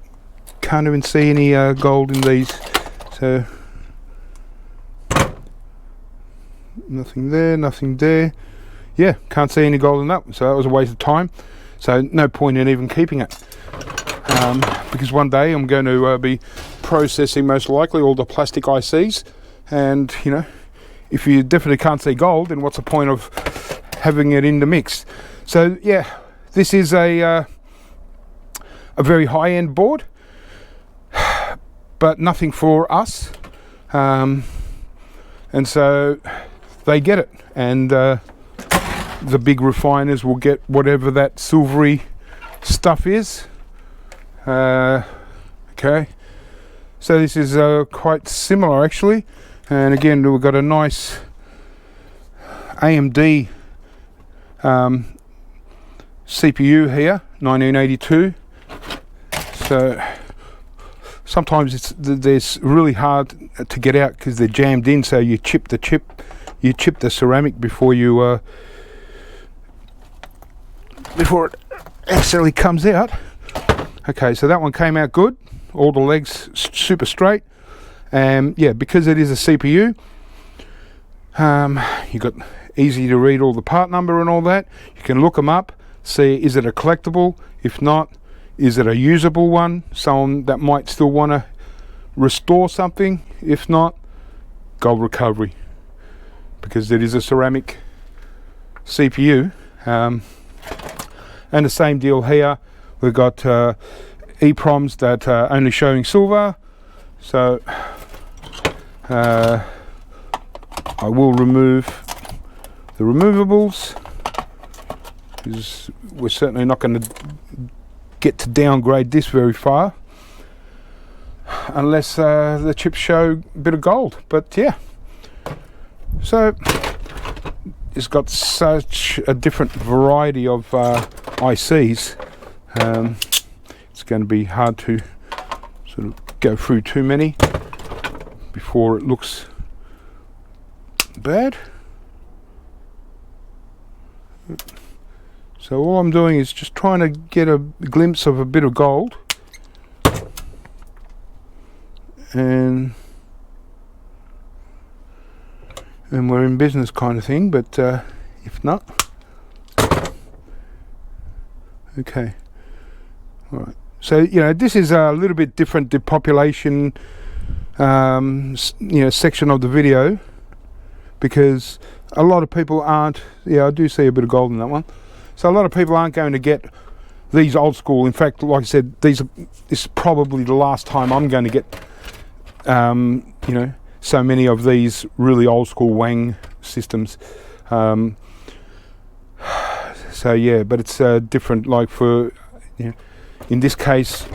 can't even see any gold in these. So nothing there, nothing there. Yeah, can't see any gold in that, so that was a waste of time. So no point in even keeping it, because one day I'm going to be processing, most likely, all the plastic ICs, and you know, if you definitely can't see gold, then what's the point of having it in the mix? So yeah, this is a very high-end board, but nothing for us. And and so they get it, and the big refiners will get whatever that silvery stuff is. Okay, so this is quite similar actually, and again we've got a nice AMD CPU here, 1982. So sometimes there's really hard to get out because they're jammed in, so you chip the ceramic before you before it actually comes out. Okay, so that one came out good, all the legs super straight, and yeah, because it is a CPU, you got easy to read all the part number and all that. You can look them up, see is it a collectible, if not, is it a usable one, someone that might still want to restore something, if not, gold recovery, because it is a ceramic CPU. And the same deal here, we've got EPROMs that are only showing silver, so I will remove the removables, because we're certainly not going to get to downgrade this very far unless the chips show a bit of gold. But yeah, so it's got such a different variety of ICs, it's going to be hard to sort of go through too many before it looks bad. So all I'm doing is just trying to get a glimpse of a bit of gold, and we're in business kind of thing, but if not, okay, all right. So you know, this is a little bit different depopulation section of the video, because a lot of people aren't, I do see a bit of gold in that one, so a lot of people aren't going to get these old school. In fact, like I said, this is probably the last time I'm going to get so many of these really old school Wang systems. So yeah, but it's different, like for in this case,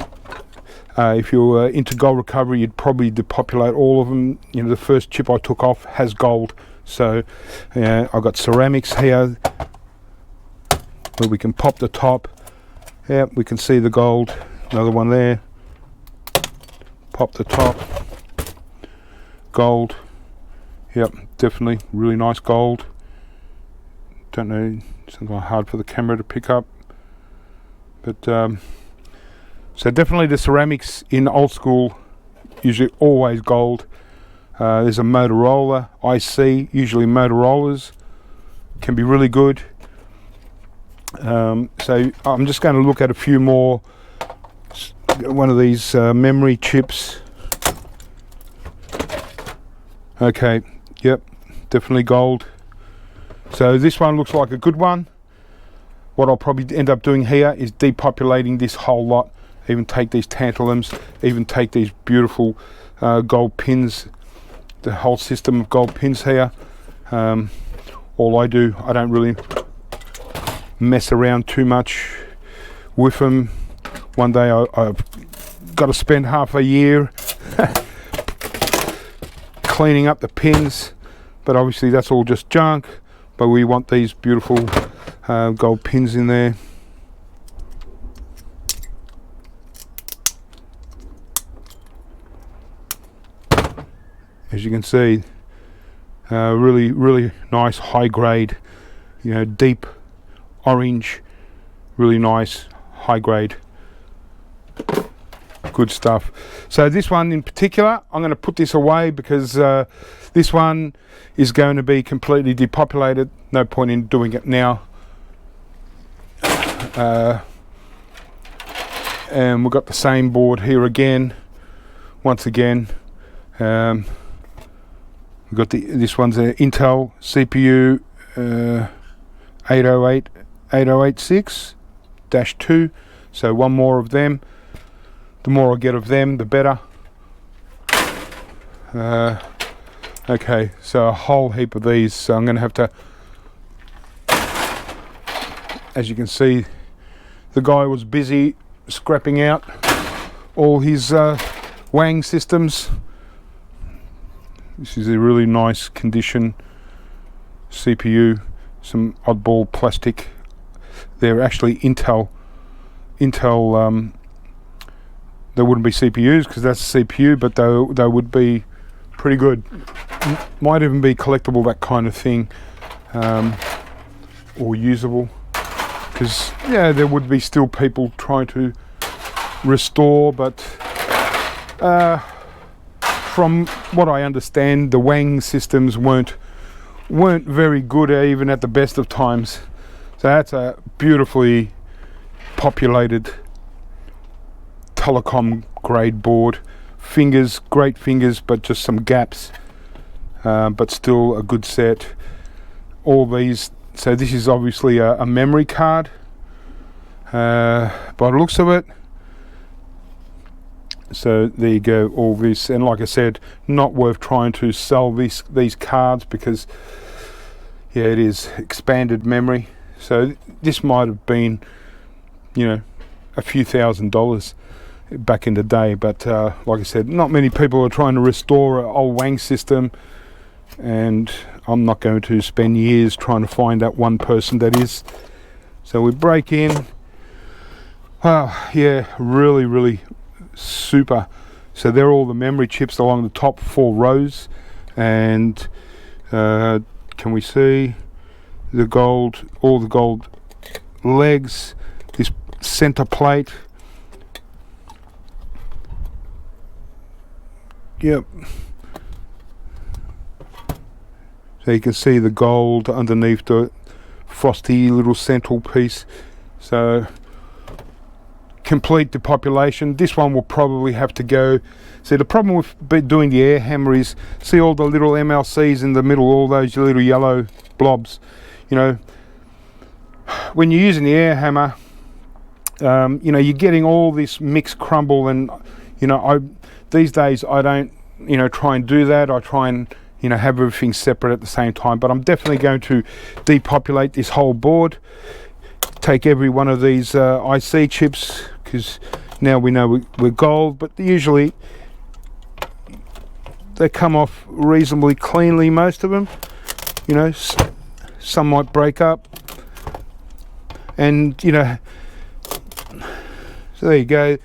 if you're into gold recovery, you'd probably depopulate all of them. The first chip I took off has gold, so I've got ceramics here where we can pop the top. Yeah, we can see the gold. Another one there. Pop the top. Gold. Yep, definitely really nice gold. Don't know, sometimes hard for the camera to pick up, but so definitely the ceramics in old school usually always gold. There's a Motorola IC, usually Motorola's can be really good. So I'm just going to look at a few more. One of these memory chips. Okay, yep, definitely gold. So this one looks like a good one. What I'll probably end up doing here is depopulating this whole lot, even take these tantalums, even take these beautiful gold pins, the whole system of gold pins here. All I don't really mess around too much with them. One day I've got to spend half a year cleaning up the pins, but obviously that's all just junk, but we want these beautiful gold pins in there. As you can see, really nice high grade, deep orange, really nice high grade, good stuff. So this one in particular, I'm going to put this away because this one is going to be completely depopulated. No point in doing it now. And we've got the same board here again. Once again, we've got this one's an Intel CPU 8086-2. So one more of them. The more I get of them, the better. Okay, so a whole heap of these, so I'm going to have to, as you can see, the guy was busy scrapping out all his Wang systems. This is a really nice condition CPU, some oddball plastic. They're actually Intel. They wouldn't be CPUs because that's a CPU, but they would be pretty good. Might even be collectible, that kind of thing, or usable. Because yeah, there would be still people trying to restore, but from what I understand, the Wang systems weren't very good even at the best of times. So that's a beautifully populated Telecom grade board. Fingers, great fingers, but just some gaps, but still a good set. All these, so this is obviously a memory card by the looks of it. So there you go, all this, and like I said, not worth trying to sell these cards because yeah, it is expanded memory. So this might have been, you know, a few $1,000s back in the day, but like I said, not many people are trying to restore an old Wang system, and I'm not going to spend years trying to find that one person that is. So we break in. Wow, yeah, really super. So they're all the memory chips along the top 4 rows, and can we see the gold, all the gold legs, this center plate. Yep. So you can see the gold underneath the frosty little central piece. So complete depopulation. This one will probably have to go. See, the problem with doing the air hammer is, see all the little MLCs in the middle, all those little yellow blobs. You know, when you're using the air hammer, you know, you're getting all this mixed crumble, and you know, these days I don't, you know, try and do that. I try and, you know, have everything separate at the same time, but I'm definitely going to depopulate this whole board, take every one of these IC chips, because now we know we're gold, but usually they come off reasonably cleanly, most of them. You know, some might break up, and you know, so there you go.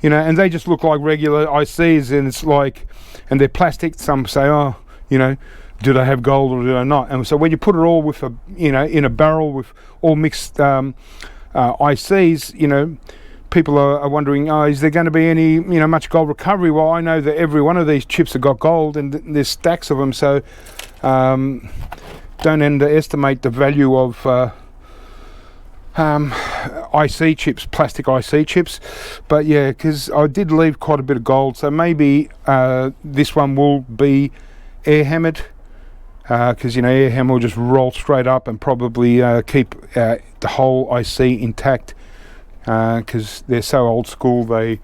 You know, and they just look like regular ICs, and it's like, and they're plastic. Some say, oh, you know, do they have gold or do they not? And so when you put it all with a, you know, in a barrel with all mixed ICs, you know, people are wondering, oh, is there going to be any, you know, much gold recovery? Well, I know that every one of these chips have got gold, and there's stacks of them. So don't underestimate the value of IC chips, plastic IC chips. But yeah, because I did leave quite a bit of gold, so maybe this one will be air hammered, because you know, air hammer will just roll straight up and probably keep the whole IC intact, because they're so old school. They,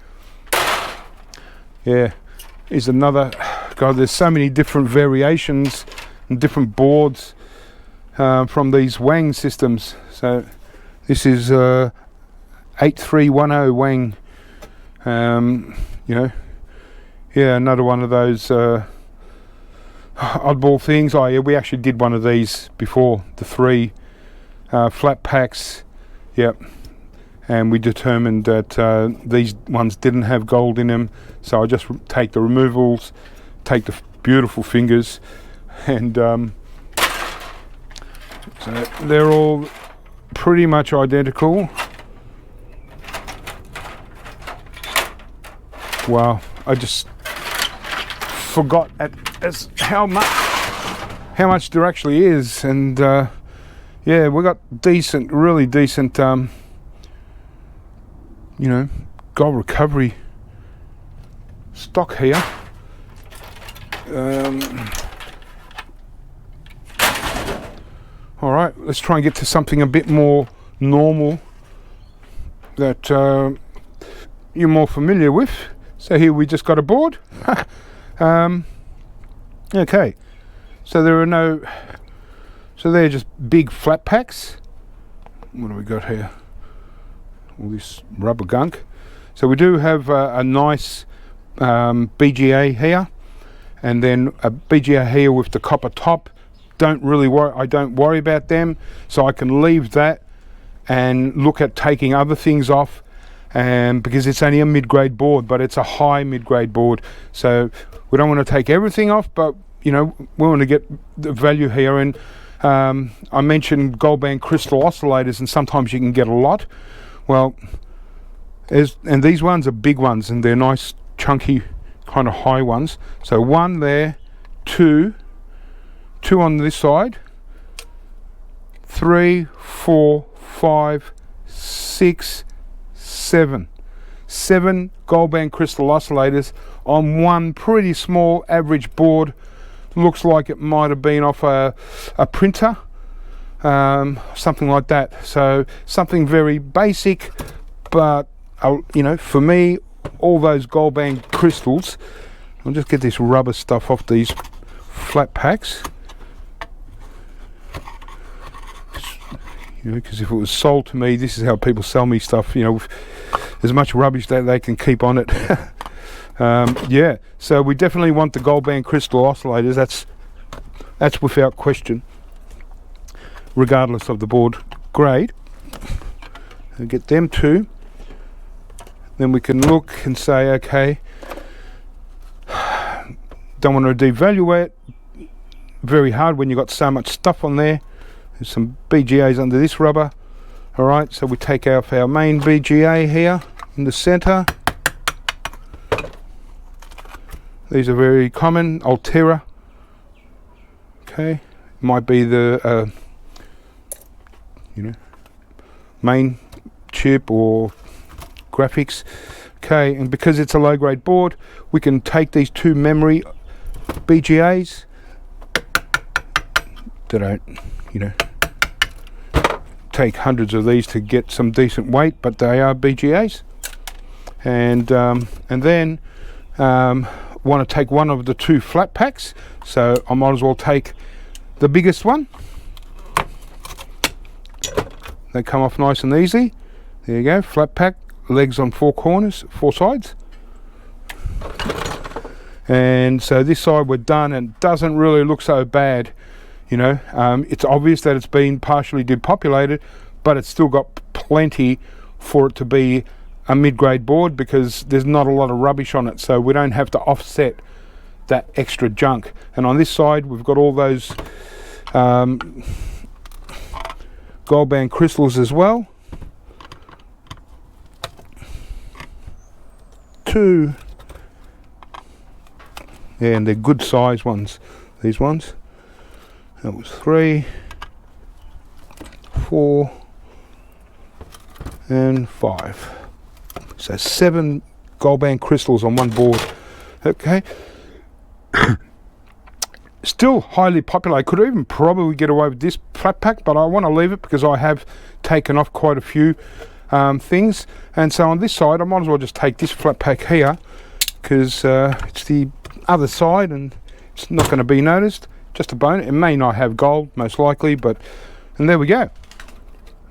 yeah, is another, God, there's so many different variations and different boards from these Wang systems. So this is 8310 Wang, you know, yeah, another one of those oddball things. Oh yeah, we actually did one of these before, the 3 flat packs. Yep. And we determined that these ones didn't have gold in them, so I just take the removals, take the beautiful fingers, and so they're all pretty much identical. Wow, I just forgot how much there actually is, and yeah, we got decent, really decent, you know, gold recovery stock here. All right, let's try and get to something a bit more normal that you're more familiar with. So here we just got a board. Okay, so there are no, so they're just big flat packs. What do we got here? All this rubber gunk. So we do have a nice BGA here, and then a BGA here with the copper top. Don't really worry, I don't worry about them, so I can leave that and look at taking other things off, and because it's only a mid-grade board, but it's a high mid-grade board, so we don't want to take everything off, but you know, we want to get the value here. And I mentioned gold band crystal oscillators, and sometimes you can get a lot. Well, and these ones are big ones, and they're nice chunky kind of high ones. So one there, two on this side, 3, 4, 5, 6, 7 gold band crystal oscillators on one pretty small average board. Looks like it might have been off a printer, something like that. So something very basic, but you know, for me, all those gold band crystals, I'll just get this rubber stuff off these flat packs, you know, because if it was sold to me, this is how people sell me stuff, you know, with as much rubbish that they can keep on it. Yeah, so we definitely want the gold band crystal oscillators. That's without question, regardless of the board grade. We'll get them too. Then we can look and say, okay, don't want to devaluate very hard when you've got so much stuff on there. There's some BGAs under this rubber. All right, so we take out our main BGA here in the center. These are very common, Altera. Okay, might be the you know, main chip or graphics. Okay, and because it's a low grade board, we can take these two memory BGAs that don't, you know, take hundreds of these to get some decent weight, but they are BGAs. And then want to take one of the two flat packs, so I might as well take the biggest one. They come off nice and easy. There you go, flat pack, legs on four corners, four sides. And so this side we're done, and it doesn't really look so bad, you know. It's obvious that it's been partially depopulated, but it's still got plenty for it to be a mid-grade board, because there's not a lot of rubbish on it, so we don't have to offset that extra junk. And on this side we've got all those gold band crystals as well. Two, yeah, and they're good size ones, these ones. That was 3, 4 and 5. So 7 gold band crystals on one board. Okay. Still highly popular. I could even probably get away with this flat pack, but I want to leave it because I have taken off quite a few things. And so on this side, I might as well just take this flat pack here, because it's the other side and it's not going to be noticed. Just a bone. It may not have gold, most likely, but, and there we go.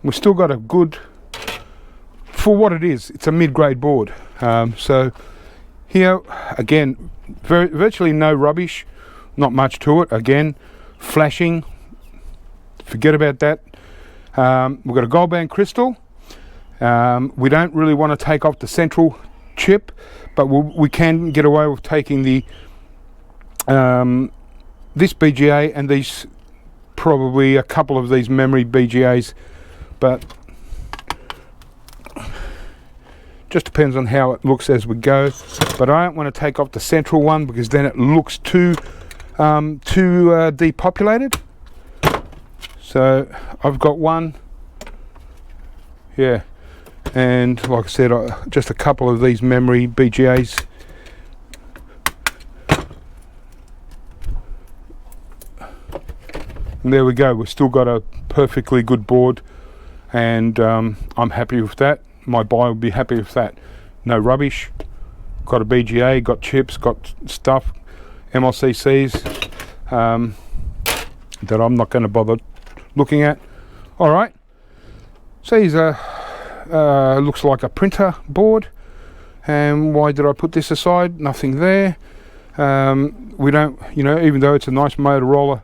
We've still got a good, for what it is, it's a mid-grade board. So here again, virtually no rubbish, not much to it. Again, flashing, forget about that. We've got a gold band crystal. We don't really want to take off the central chip, but we can get away with taking the this BGA and these, probably a couple of these memory BGAs, but just depends on how it looks as we go. But I don't want to take off the central one, because then it looks too depopulated. So I've got one, yeah, and like I said, just a couple of these memory BGAs. And there we go, we've still got a perfectly good board, and I'm happy with that. My buyer will be happy with that. No rubbish, got a BGA, got chips, got stuff, MLCCs. that I'm not going to bother looking at. All right, so here's a looks like a printer board. And why did I put this aside? Nothing there. We don't, you know, even though it's a nice Motorola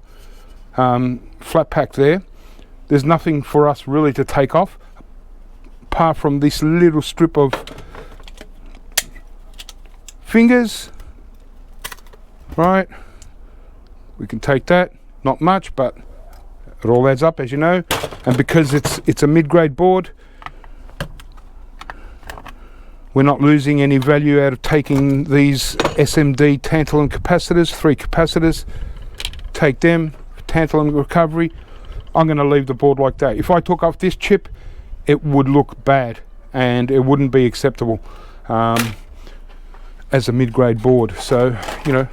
flat pack there, there's nothing for us really to take off apart from this little strip of fingers. Right, we can take that, not much, but it all adds up, as you know. And because it's a mid-grade board, we're not losing any value out of taking these SMD tantalum capacitors, 3 capacitors, take them, tantalum recovery. I'm going to leave the board like that. If I took off this chip, it would look bad and it wouldn't be acceptable as a mid-grade board. So, you know,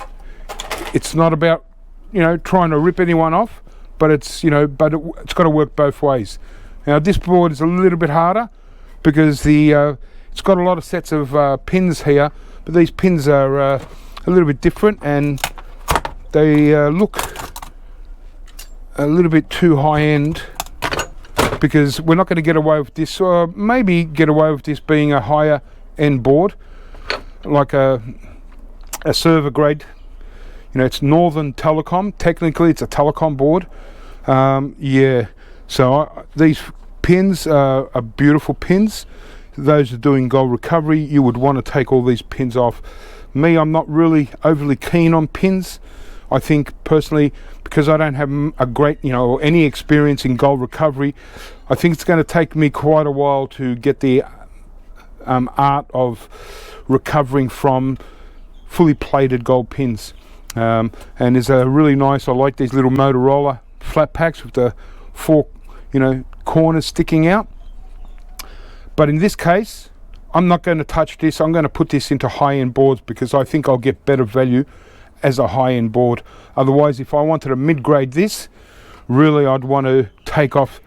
it's not about, you know, trying to rip anyone off, but it's, you know, but it's got to work both ways. Now this board is a little bit harder because it's got a lot of sets of pins here, but these pins are a little bit different and they look a little bit too high-end, because we're not going to get away with this, or maybe get away with this being a higher end board, like a server grade. You know, it's Northern Telecom. Technically it's a Telecom board. Yeah, so these pins are beautiful pins. Those who are doing gold recovery, you would want to take all these pins off. Me, I'm not really overly keen on pins. I think personally, because I don't have a great, you know, or any experience in gold recovery, I think it's going to take me quite a while to get the art of recovering from fully plated gold pins. And there's a really nice, I like these little Motorola flat packs with the 4, you know, corners sticking out. But in this case, I'm not going to touch this. I'm going to put this into high-end boards because I think I'll get better value as a high-end board. Otherwise, if I wanted to mid-grade this, really I'd want to take off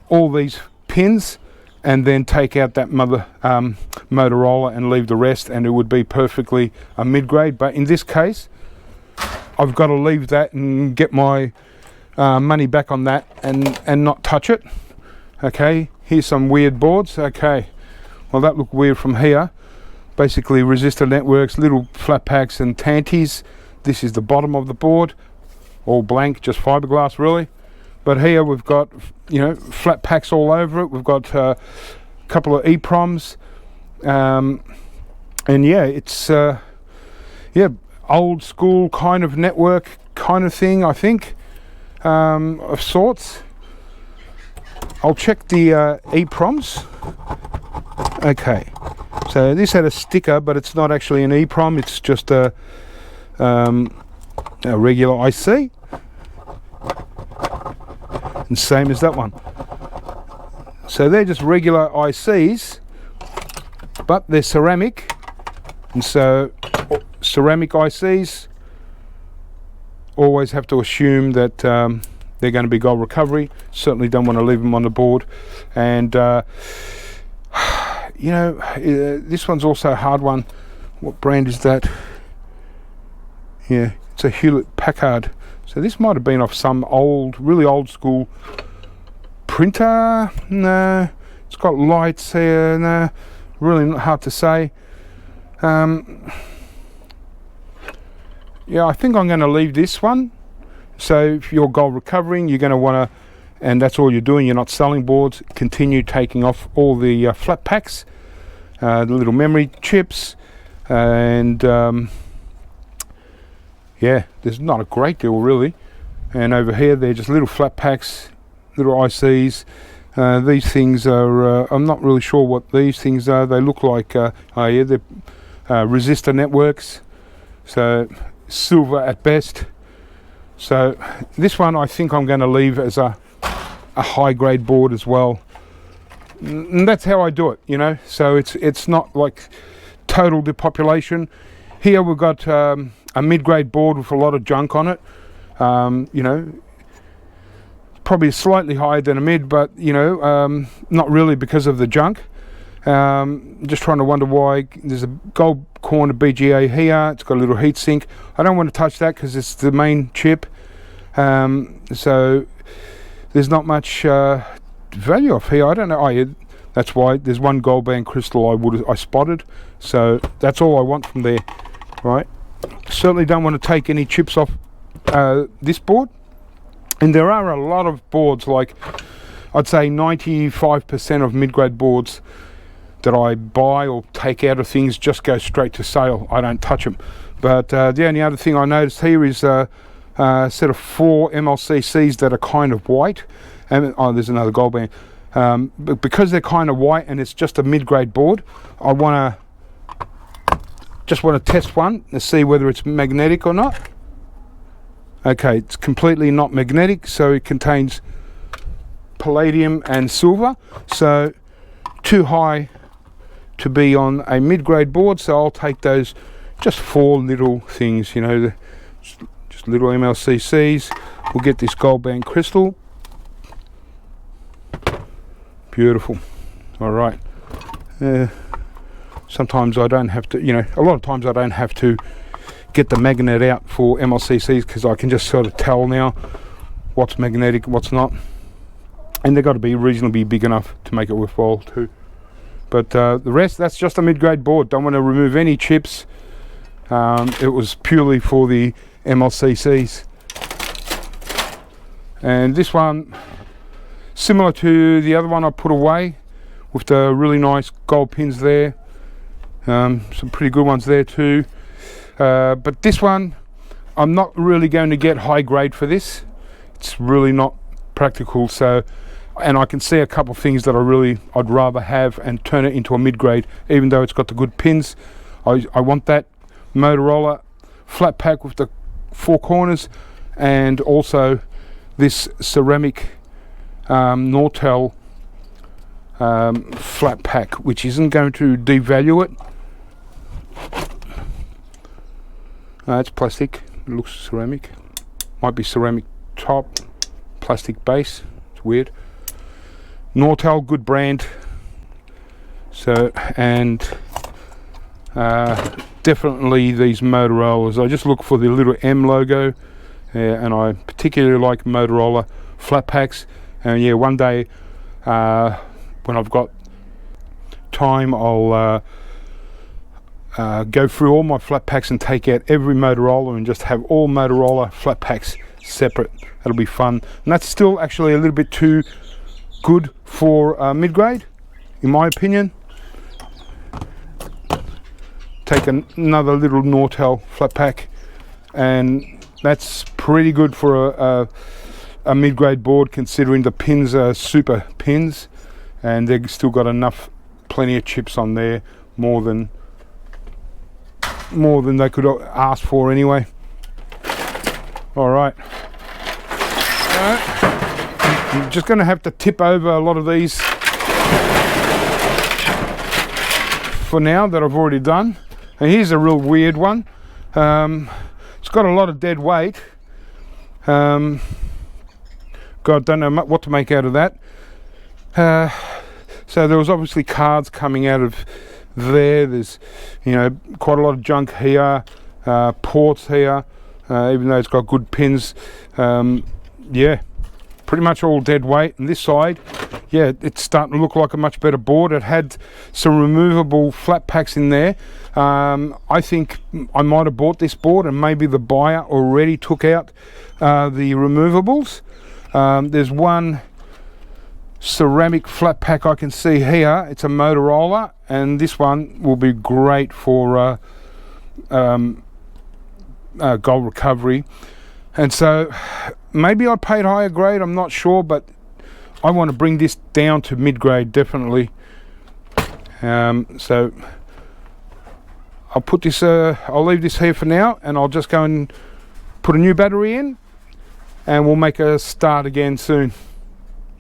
all these pins and then take out that Motorola and leave the rest, and it would be perfectly a mid-grade. But in this case, I've got to leave that and get my money back on that and not touch it. Okay, here's some weird boards. Okay, well that looked weird from here. Basically resistor networks, little flat packs and tanties. This is the bottom of the board, all blank, just fiberglass really. But here we've got, you know, flat packs all over it. We've got a couple of EPROMs, and yeah, it's yeah, old school kind of network kind of thing, I think, of sorts. I'll check the EPROMs. Okay, so this had a sticker, but it's not actually an EPROM. It's just a regular IC, and same as that one. So they're just regular ICs, but they're ceramic, and so ceramic ICs always have to assume that they're going to be gold recovery. Certainly don't want to leave them on the board. And you know, this one's also a hard one. What brand is that? Yeah, it's a Hewlett-Packard. So this might have been off some old, really old school printer. No, it's got lights here. No, really hard to say. Yeah, I think I'm going to leave this one. So if you're gold recovering, you're going to want to, and that's all you're doing, you're not selling boards, continue taking off all the flat packs, the little memory chips, and yeah, there's not a great deal really. And over here they're just little flat packs, little ICs. These things are, I'm not really sure what these things are. They look like, oh yeah, they're resistor networks, so silver at best. So this one I think I'm going to leave as a high grade board as well, and that's how I do it, you know. So it's not like total depopulation. Here we've got a mid-grade board with a lot of junk on it. You know, probably slightly higher than a mid, but you know, not really because of the junk. Just trying to wonder why there's a gold corner BGA here. It's got a little heat sink. I don't want to touch that because it's the main chip. So there's not much value off here. I don't know. Oh, yeah, that's why there's one gold band crystal I spotted. So that's all I want from there, right? Certainly don't want to take any chips off this board. And there are a lot of boards, like I'd say 95% of mid-grade boards that I buy or take out of things just go straight to sale. I don't touch them. But the only other thing I noticed here is a set of 4 MLCCs that are kind of white. And oh, there's another gold band. But because they're kind of white and it's just a mid-grade board, I just want to test one and see whether it's magnetic or not. Okay, it's completely not magnetic, so it contains palladium and silver, so too high to be on a mid-grade board, so I'll take those, just 4 little things, you know, just little MLCCs. We'll get this gold band crystal. Beautiful. All right. Sometimes I don't have to, you know, a lot of times I don't have to get the magnet out for MLCCs because I can just sort of tell now what's magnetic, what's not. And they've got to be reasonably big enough to make it worthwhile too. But the rest, that's just a mid-grade board. Don't want to remove any chips. It was purely for the MLCCs. And this one, similar to the other one I put away, with the really nice gold pins there. Some pretty good ones there too. But this one, I'm not really going to get high grade for this. It's really not practical. So, and I can see a couple of things that I'd rather have and turn it into a mid-grade, even though it's got the good pins. I want that Motorola flat pack with the 4 corners, and also this ceramic Nortel flat pack, which isn't going to devalue it. It's plastic. It looks ceramic. Might be ceramic top, plastic base. It's weird. Nortel, good brand. So, and definitely these Motorola's. I just look for the little M logo, and I particularly like Motorola flat packs. And yeah, one day when I've got time, I'll go through all my flat packs and take out every Motorola and just have all Motorola flat packs separate. That'll be fun. And that's still actually a little bit too good for mid-grade, in my opinion. Take another little Nortel flat pack, and that's pretty good for a mid-grade board, considering the pins are super pins, and they've still got plenty of chips on there, more than they could ask for anyway. All right. I'm just going to have to tip over a lot of these for now that I've already done. And here's a real weird one. It's got a lot of dead weight. God, don't know what to make out of that. So there was obviously cards coming out of there. There's, you know, quite a lot of junk here, ports here, even though it's got good pins. Yeah, pretty much all dead weight. And this side, yeah, it's starting to look like a much better board. It had some removable flat packs in there. I think I might have bought this board and maybe the buyer already took out the removables. There's one ceramic flat pack I can see here. It's a Motorola, and this one will be great for gold recovery. And so maybe I paid higher grade, I'm not sure, but I want to bring this down to mid-grade definitely. So I'll put this I'll leave this here for now, and I'll just go and put a new battery in, and we'll make a start again soon.